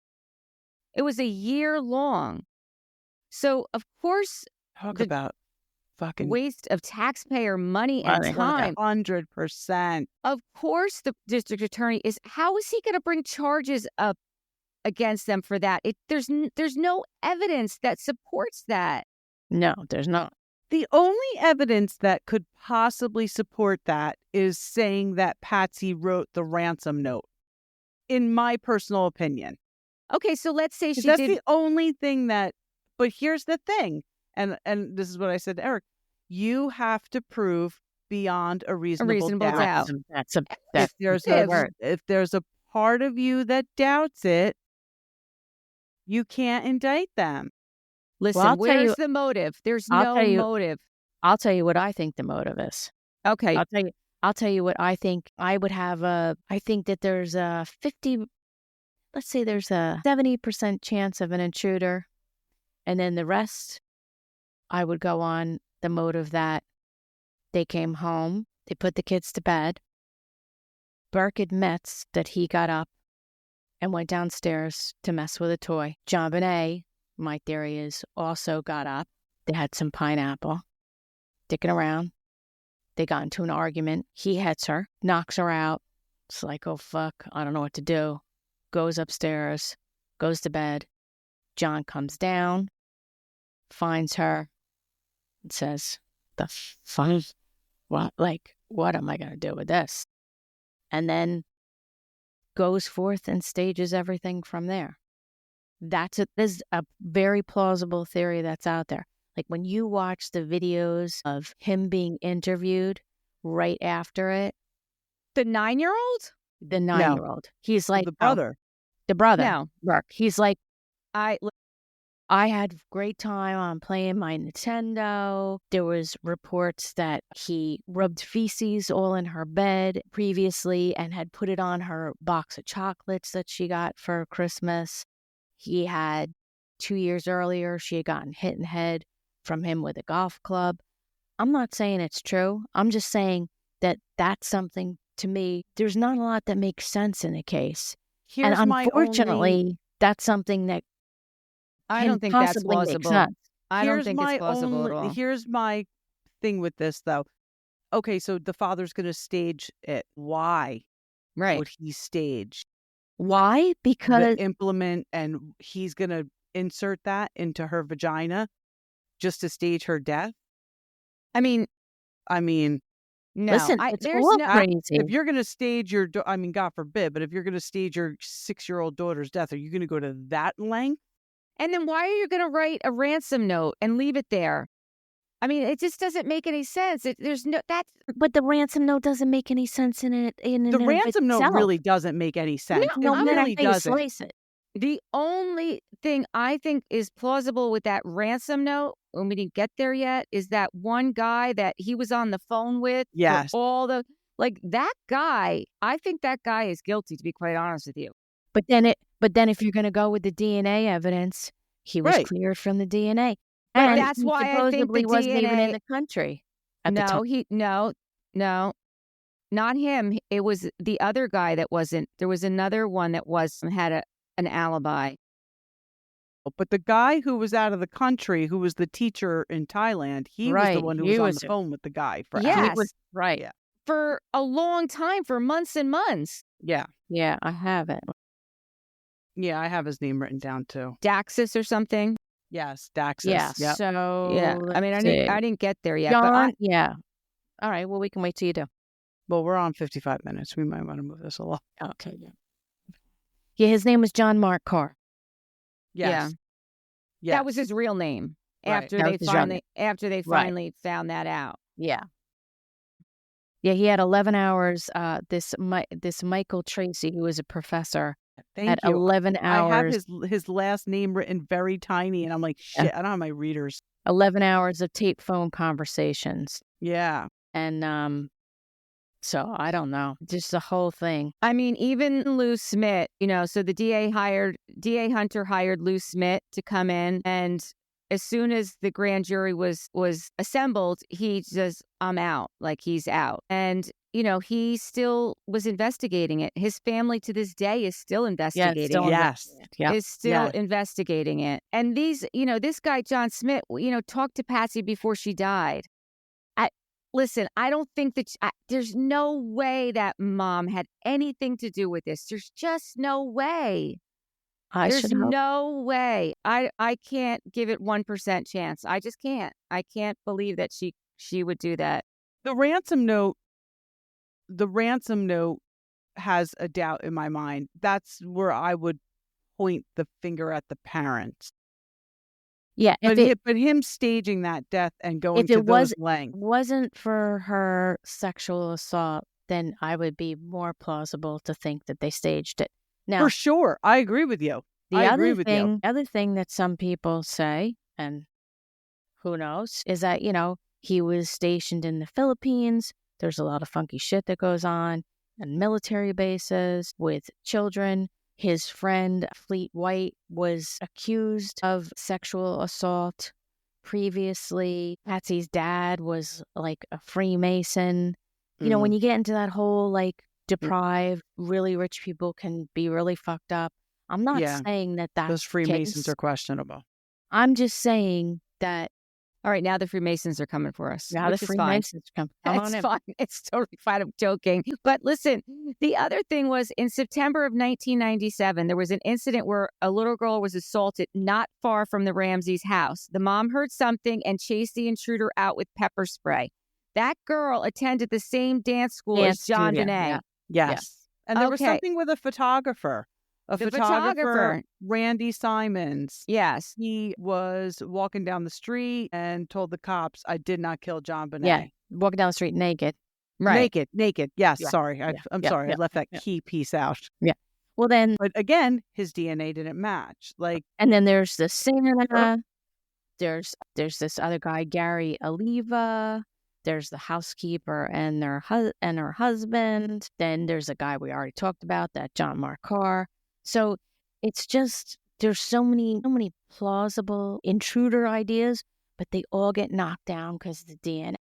It was a year long. So, of course, Talk about fucking waste of taxpayer money and time. 100%. Of course, the district attorney how is he going to bring charges up against them for that? There's no evidence that supports that. No, there's not. The only evidence that could possibly support that is saying that Patsy wrote the ransom note, in my personal opinion. Okay, so let's say she That's did. the only thing that, but here's the thing, and this is what I said to Eric, you have to prove beyond a reasonable doubt. If there's a part of you that doubts it, you can't indict them. Listen, where's the motive? There's no motive. I'll tell you what I think the motive is. Okay. I'll tell you what I think. I would have I think that there's a 50, let's say there's a 70% chance of an intruder. And then the rest, I would go on the motive that they came home, they put the kids to bed. Burke admits that he got up and went downstairs to mess with a toy. JonBenet, my theory is, also got up. They had some pineapple, dicking around. They got into an argument. He hits her, knocks her out. It's like, oh, fuck, I don't know what to do. Goes upstairs, goes to bed. John comes down, finds her, and says, the fuck? What am I going to do with this? And then goes forth and stages everything from there. This is a very plausible theory that's out there. Like when you watch the videos of him being interviewed right after it. The 9-year-old? The 9-year-old. He's like, the brother. The brother. No. Burke. He's like, I had great time on playing my Nintendo. There was reports that he rubbed feces all in her bed previously and had put it on her box of chocolates that she got for Christmas. He had 2 years earlier, she had gotten hit in the head from him with a golf club. I'm not saying it's true. I'm just saying that that's something, to me, there's not a lot that makes sense in the case. And unfortunately, that's something that I don't think that's plausible. I don't think it's plausible at all. Here's my thing with this, though. Okay, so the father's going to stage it. Why would he stage? Why? Because the implement, and he's going to insert that into her vagina just to stage her death? I mean, no. Listen, it's all crazy. If you're going to stage your, God forbid, but if you're going to stage your 6-year-old daughter's death, are you going to go to that length? And then why are you going to write a ransom note and leave it there? I mean, it just doesn't make any sense. There's no that's But the ransom note doesn't make any sense in it. In The and of ransom note itself. really doesn't make any sense. No It matter really how you doesn't. slice it. the only thing I think is plausible with that ransom note, when we didn't get there yet, is that one guy that he was on the phone with Yes. for all the that guy. I think that guy is guilty, to be quite honest with you. But then if you're going to go with the DNA evidence, he was Right. cleared from the DNA. But And that's he why I think the supposedly wasn't even in DNA the country at the time. No, not him. It was the other guy that wasn't. There was another one that had an alibi. But the guy who was out of the country, who was the teacher in Thailand, he was the Right. one who He was on was the phone with the guy for Yes. He hours. was right. Yeah. For a long time, for months and months. Yeah. Yeah, I have it. Yeah, I have his name written down too. Daxis or something. Yes, Daxis. Yeah. Yep. So Yeah. I mean, let's see. I didn't get there yet. John, But yeah. All right. Well, we can wait till you do. Well, we're on 55 minutes. We might want to move this along. Okay. Yeah, his name was John Mark Carr. Yes. Yes. that was his real name. Right. After That they was his real finally, after they Right. finally found that out. Yeah. Yeah, he had 11 hours. This Michael Tracy, who was a professor, Thank had you. 11 I have hours. his last name written very tiny, and I'm like, shit, Yeah. I don't have my readers. 11 hours of tape phone conversations. Yeah. And so I don't know. Just the whole thing. I mean, even Lou Smith, so the DA Hunter hired Lou Smith to come in, and as soon as the grand jury was assembled, he just, I'm out, like he's out. And, he still was investigating it. His family to this day is still investigating still it. Yes. Yeah. Is still investigating it. And this guy, John Smith, talked to Patsy before she died. Listen, I don't think that there's no way that mom had anything to do with this. There's just no way. There's no way. I can't give it 1% chance. I just can't. I can't believe that she would do that. The ransom note has a doubt in my mind. That's where I would point the finger at the parents. Yeah, But him staging that death and going to those lengths. wasn't for her sexual assault, then I would be more plausible to think that they staged it. Now, For sure. I agree with you. the other thing that some people say, and who knows, is that, he was stationed in the Philippines. There's a lot of funky shit that goes on and military bases with children. His friend, Fleet White, was accused of sexual assault previously. Patsy's dad was like a Freemason. When you get into that whole deprived, really rich people can be really fucked up. I'm not saying that that's those Freemasons the case. are questionable. I'm just saying that. All right, now the Freemasons are coming for us. Now the which is fine. Freemasons come on It's in. fine. It's totally fine. I'm joking. But listen, the other thing was in September of 1997, there was an incident where a little girl was assaulted not far from the Ramseys' house. The mom heard something and chased the intruder out with pepper spray. That girl attended the same dance school as JonBenet. Yeah. Yes. And there was Okay. something with a photographer. The photographer. Randy Simons. Yes. He was walking down the street and told the cops, I did not kill JonBenet. Yeah. Walking down the street naked. Right. Naked. Yes, Yeah. sorry. I'm sorry. I left that key piece out. Well, then, But again, his DNA didn't match. and then there's the Santa. There's this other guy, Gary Oliva. There's the housekeeper and her husband. Then there's a guy we already talked about, that John Mark Carr. So it's just, there's so many plausible intruder ideas, but they all get knocked down because of the DNA.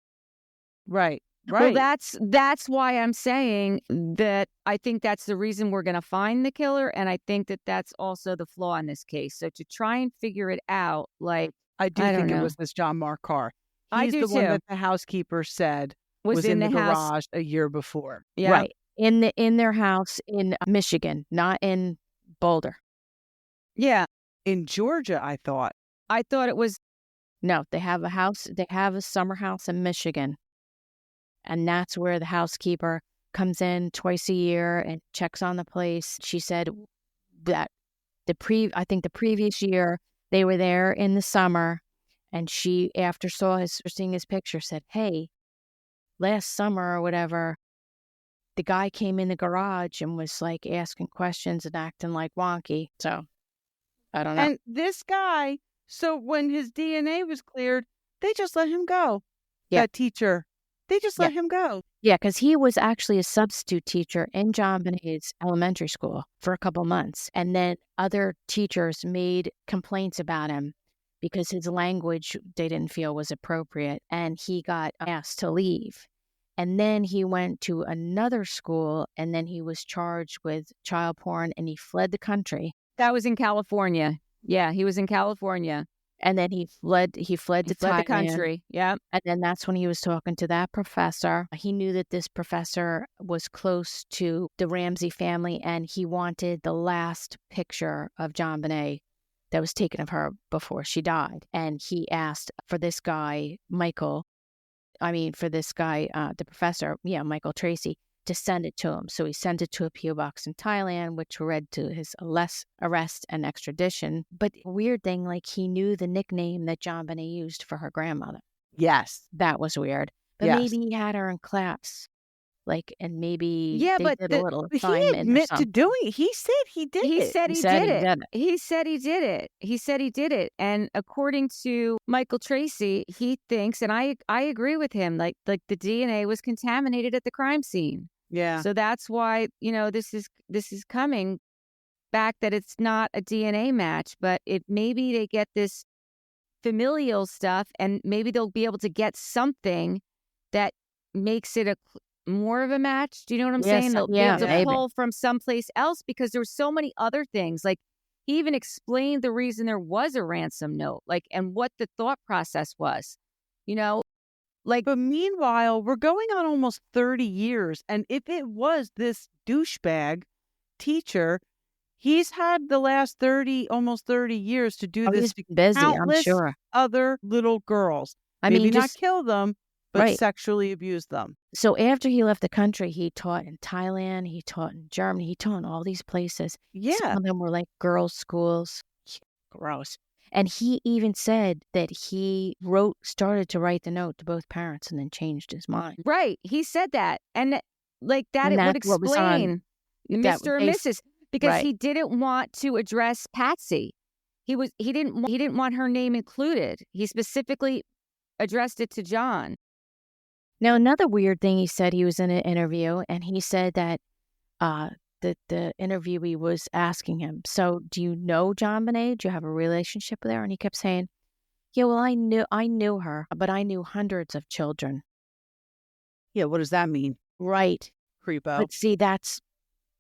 Right. Well, that's why I'm saying that I think that's the reason we're going to find the killer, and I think that that's also the flaw in this case. So to try and figure it out, I do think it was this John Mark Carr. I He's do the one too. that the housekeeper said was in the house. garage a year before. Yeah. Right. In their house in Michigan, not in Boulder. Yeah. In Georgia, I thought. I thought it was. No, they have a summer house in Michigan. And that's where the housekeeper comes in twice a year and checks on the place. She said that I think the previous year they were there in the summer And she, after seeing his picture, said, "Hey, last summer or whatever, the guy came in the garage and was like asking questions and acting like wonky." So I don't know. And this guy, so when his DNA was cleared, they just let him go. Yeah. That teacher, they just let him go. Yeah, because he was actually a substitute teacher in JonBenet's elementary school for a couple months. And then other teachers made complaints about him because his language they didn't feel was appropriate. And he got asked to leave. And then he went to another school, and then he was charged with child porn, and he fled the country. That was in California. Yeah, he was in California. And then he fled to Thailand. The country. Yeah. And then that's when he was talking to that professor. He knew that this professor was close to the Ramsey family, and he wanted the last picture of JonBenet that was taken of her before she died. And he asked for this guy, the professor, Michael Tracy, to send it to him. So he sent it to a PO box in Thailand, which led to his arrest and extradition. But weird thing, like he knew the nickname that JonBenet used for her grandmother. Yes. That was weird. But maybe he had her in class. And maybe they did a little assignment. He admit to doing it. He said he did it. He said he did it. He said he did it. He said he did it. And according to Michael Tracy, he thinks, and I agree with him, like the DNA was contaminated at the crime scene. Yeah. So that's why, this is coming back, that it's not a DNA match, but maybe they get this familial stuff, and maybe they'll be able to get something that makes it more of a match. Do you know what I'm saying? They'll be able to pull from someplace else, because there were so many other things. Like, he even explained the reason there was a ransom note, and what the thought process was, But meanwhile, we're going on almost 30 years. And if it was this douchebag teacher, he's had the last almost 30 years to do this to busy, countless I'm sure. other little girls. Maybe not kill them, but sexually abuse them. So after he left the country, he taught in Thailand, he taught in Germany, he taught in all these places. Yeah. Some of them were like girls' schools. Gross. And he even said that he started to write the note to both parents and then changed his mind. Right. He said that. And it would explain Mr. and Mrs. Because he didn't want to address Patsy. He didn't want her name included. He specifically addressed it to John. Now, another weird thing he said, he was in an interview, and he said that the interviewee was asking him, "So do you know JonBenet? Do you have a relationship with her?" And he kept saying, "Yeah, well, I knew her, but I knew hundreds of children." Yeah, what does that mean? Right. Creepo. But see, that's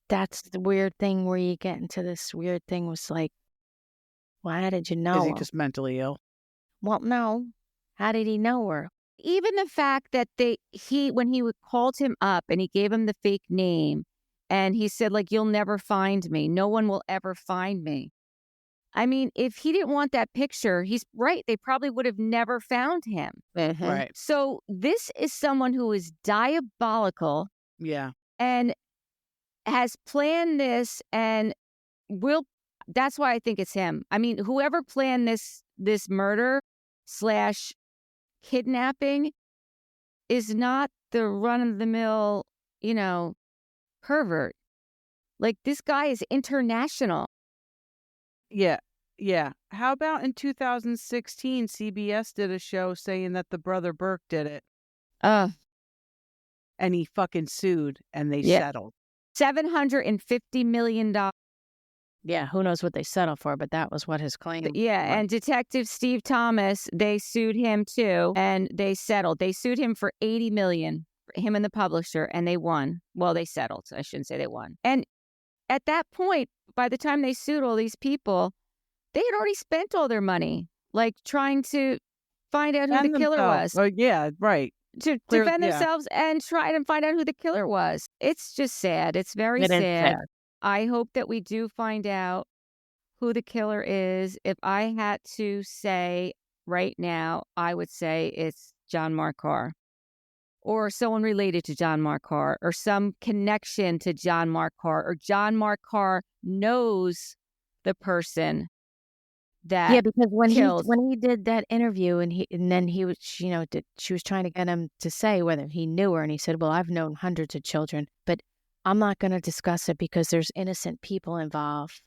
the weird thing where you get into this weird thing was like, well, how did you know? Is he just mentally ill? Well, no. How did he know her? Even the fact that when he called him up and he gave him the fake name, and he said, "You'll never find me. No one will ever find me." I mean, if he didn't want that picture, he's right. They probably would have never found him. Mm-hmm. Right. So this is someone who is diabolical. Yeah. And has planned this, and that's why I think it's him. I mean, whoever planned this murder / kidnapping is not the run-of-the-mill, pervert. This guy is international. Yeah. Yeah. How about in 2016, CBS did a show saying that the brother Burke did it. And he fucking sued, and they settled. $750 million. Yeah, who knows what they settled for, but that was what his claim. Yeah, was. And Detective Steve Thomas, they sued him too, and they settled. They sued him for $80 million, him and the publisher, and they won. Well, they settled. I shouldn't say they won. And at that point, by the time they sued all these people, they had already spent all their money, trying to find out who the killer was. Oh, yeah, right. To defend themselves and try to find out who the killer was. It's just sad. It's very sad. I hope that we do find out who the killer is. If I had to say right now, I would say it's John Markar, or someone related to John Markar, or some connection to John Markar, or John Markar knows the person that Yeah, because killed. when he did that interview and then he was, she was trying to get him to say whether he knew her, and he said, "Well, I've known hundreds of children, but I'm not going to discuss it because there's innocent people involved,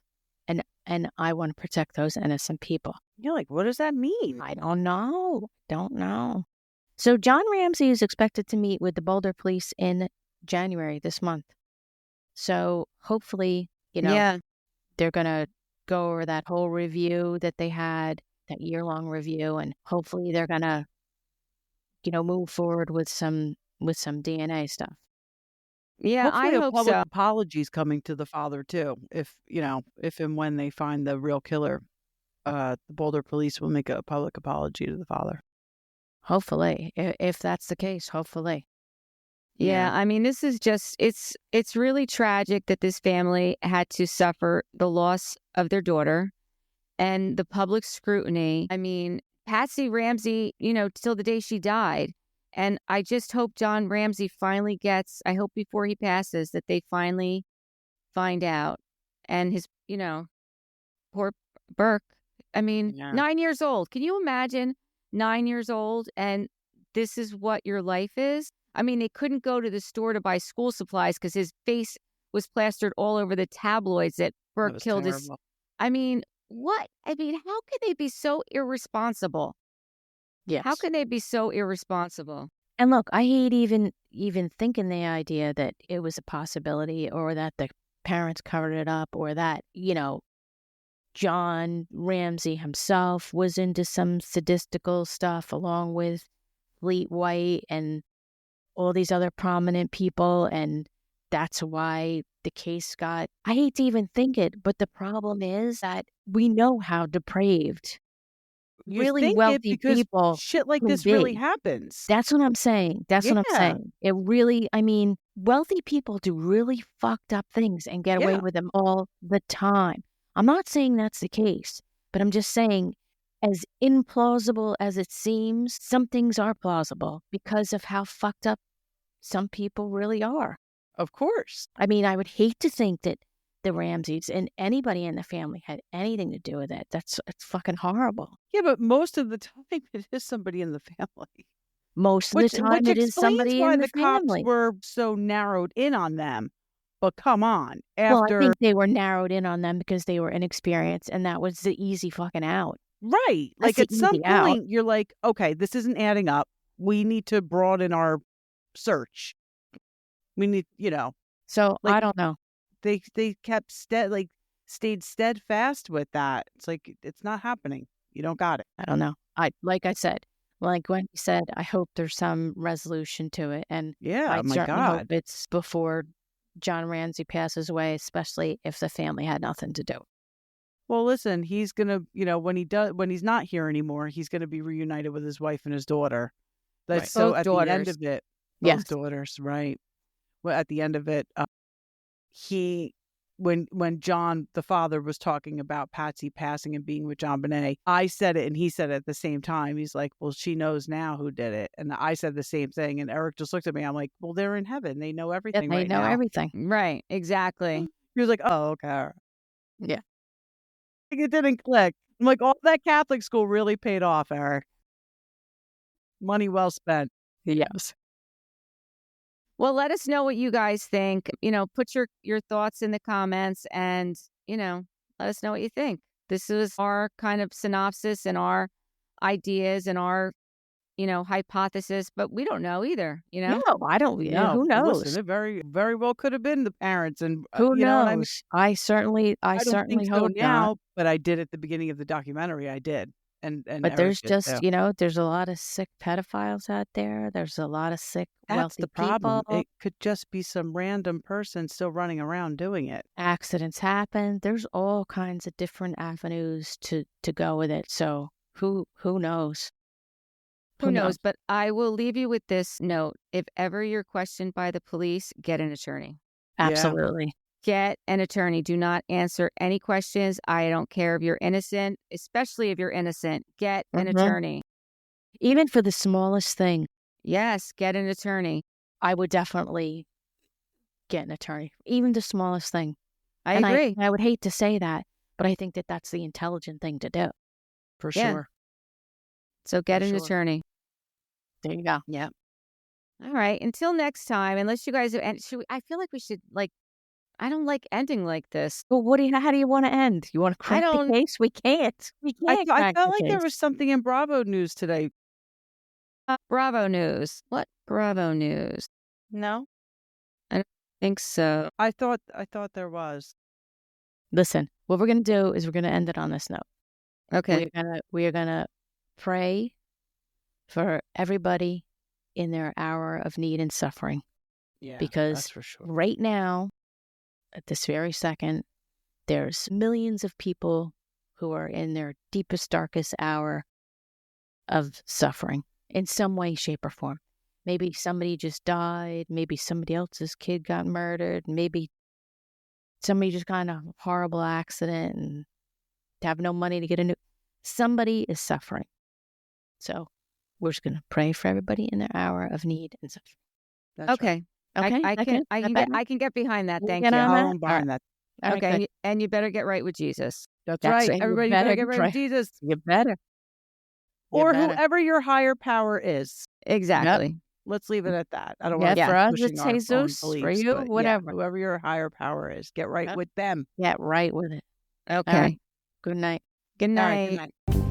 and I want to protect those innocent people." You're like, what does that mean? I don't know. Don't know. So John Ramsey is expected to meet with the Boulder police in January this month. So hopefully, Yeah. they're going to go over that whole review that they had, that year-long review, and hopefully they're going to, move forward with some DNA stuff. Yeah, Hopefully I a hope public so. apology is coming to the father too. If and when they find the real killer, the Boulder police will make a public apology to the father. Hopefully, if that's the case, hopefully. Yeah, I mean, this is just it's really tragic that this family had to suffer the loss of their daughter and the public scrutiny. I mean, Patsy Ramsey, till the day she died. And I just hope John Ramsey finally gets, I hope before he passes that they finally find out. And his, poor Burke, I mean, Yeah. 9 years old. Can you imagine 9 years old and this is what your life is? I mean, they couldn't go to the store to buy school supplies because his face was plastered all over the tabloids that Burke was killed his. terrible. I mean, what? I mean, how could they be so irresponsible? Yes. How can they be so irresponsible? And look, I hate even thinking the idea that it was a possibility, or that the parents covered it up, or that, John Ramsey himself was into some sadistical stuff along with Fleet White and all these other prominent people, and that's why the case got... I hate to even think it, but the problem is that we know how depraved You really think it wealthy because people shit like can this really be. happens. That's what I'm saying. That's what I'm Yeah. saying. It really, I mean, wealthy people do really fucked up things and get away Yeah. with them all the time. I'm not saying that's the case, but I'm just saying, as implausible as it seems, some things are plausible because of how fucked up some people really are. Of course. I mean, I would hate to think that the Ramseys and anybody in the family had anything to do with it. It's fucking horrible. Yeah, but most of the time it is somebody in the family. Most of Which the time it is explains somebody why in the the cops family. were so narrowed in on them. But come on, Well, I after think they were narrowed in on them because they were inexperienced, and that was the easy fucking out. right, That's like the at some easy out. point you're like, okay, this isn't adding up. We need to broaden our search. We need, So like- I don't know. they kept stayed steadfast with that. It's like it's not happening. You don't got it. I don't know. Like I said, like when he said, I hope there's some resolution to it, and Yeah, I my certainly God. hope it's before John Ramsey passes away, especially if the family had nothing to do. Well, listen, he's gonna, when he's not here anymore, he's gonna be reunited with his wife and his daughter. That's Right. so Both at the end daughters. of it, Yes. both daughters, right? Well, at the end of it, when John, the father, was talking about Patsy passing and being with JonBenet, I said it and he said it at the same time. He's like, well, she knows now who did it. And I said the same thing. And Eric just looked at me. I'm like, well, they're in heaven. They know everything They right know now. everything. Right, exactly. He was like, oh, okay. Yeah. It didn't click. I'm like, all that Catholic school really paid off, Eric. Money well spent. Yes. Well, let us know what you guys think. Put your thoughts in the comments and, let us know what you think. This is our kind of synopsis and our ideas and our, hypothesis, but we don't know either, No, I don't. No, Who knows? Listen, it very, very well could have been the parents, and Who you know knows? what I mean. I certainly I don't certainly think so hope now, not. but I did at the beginning of the documentary. I did, and But Eric there's did just, too. there's a lot of sick pedophiles out there. There's a lot of sick, That's wealthy the problem. people. It could just be some random person still running around doing it. Accidents happen. There's all kinds of different avenues to go with it. So who knows? Who knows? But I will leave you with this note. If ever you're questioned by the police, get an attorney. Yeah. Absolutely. Get an attorney. Do not answer any questions. I don't care if you're innocent, especially if you're innocent. Get an Mhm. attorney. Even for the smallest thing, Yes, get an attorney. I would definitely get an attorney. Even the smallest thing. I And agree. I would hate to say that, but I think that that's the intelligent thing to do. For Yeah. sure. So get For an sure. attorney. There you go. Yeah. All right. Until next time, unless you guys, I feel like we should I don't like ending like this. Well, how do you want to end? You want to crack the don't- case? We can't. We I can't crack felt the like there case. was something in Bravo News today. Bravo News. What Bravo News? No? Think so. I thought there was. Listen, what we're going to do is we're going to end it on this note. Okay. We are gonna pray for everybody in their hour of need and suffering. Yeah. Because that's for sure. right now, at this very second, there's millions of people who are in their deepest, darkest hour of suffering in some way, shape, or form. Maybe somebody just died. Maybe somebody else's kid got murdered. Maybe somebody just got in a horrible accident and have no money to get a new. Somebody is suffering. So we're just going to pray for everybody in their hour of need and suffering. That's Okay. Okay. I can get behind that. Thank get you. on that? I'm behind that. All right, Okay. good. And you better get right with Jesus. That's That's right. right. You Everybody better better get right try. with Jesus. You better. Or better. whoever your higher power is. Exactly. Let's leave it at that. I don't Yeah, want to for us, pushing it's our own Jesus. For beliefs, you, but yeah, whatever. whoever your higher power is, get right Yep. with them. Get right with it. Okay. right. Good night. Good All right, night. good night.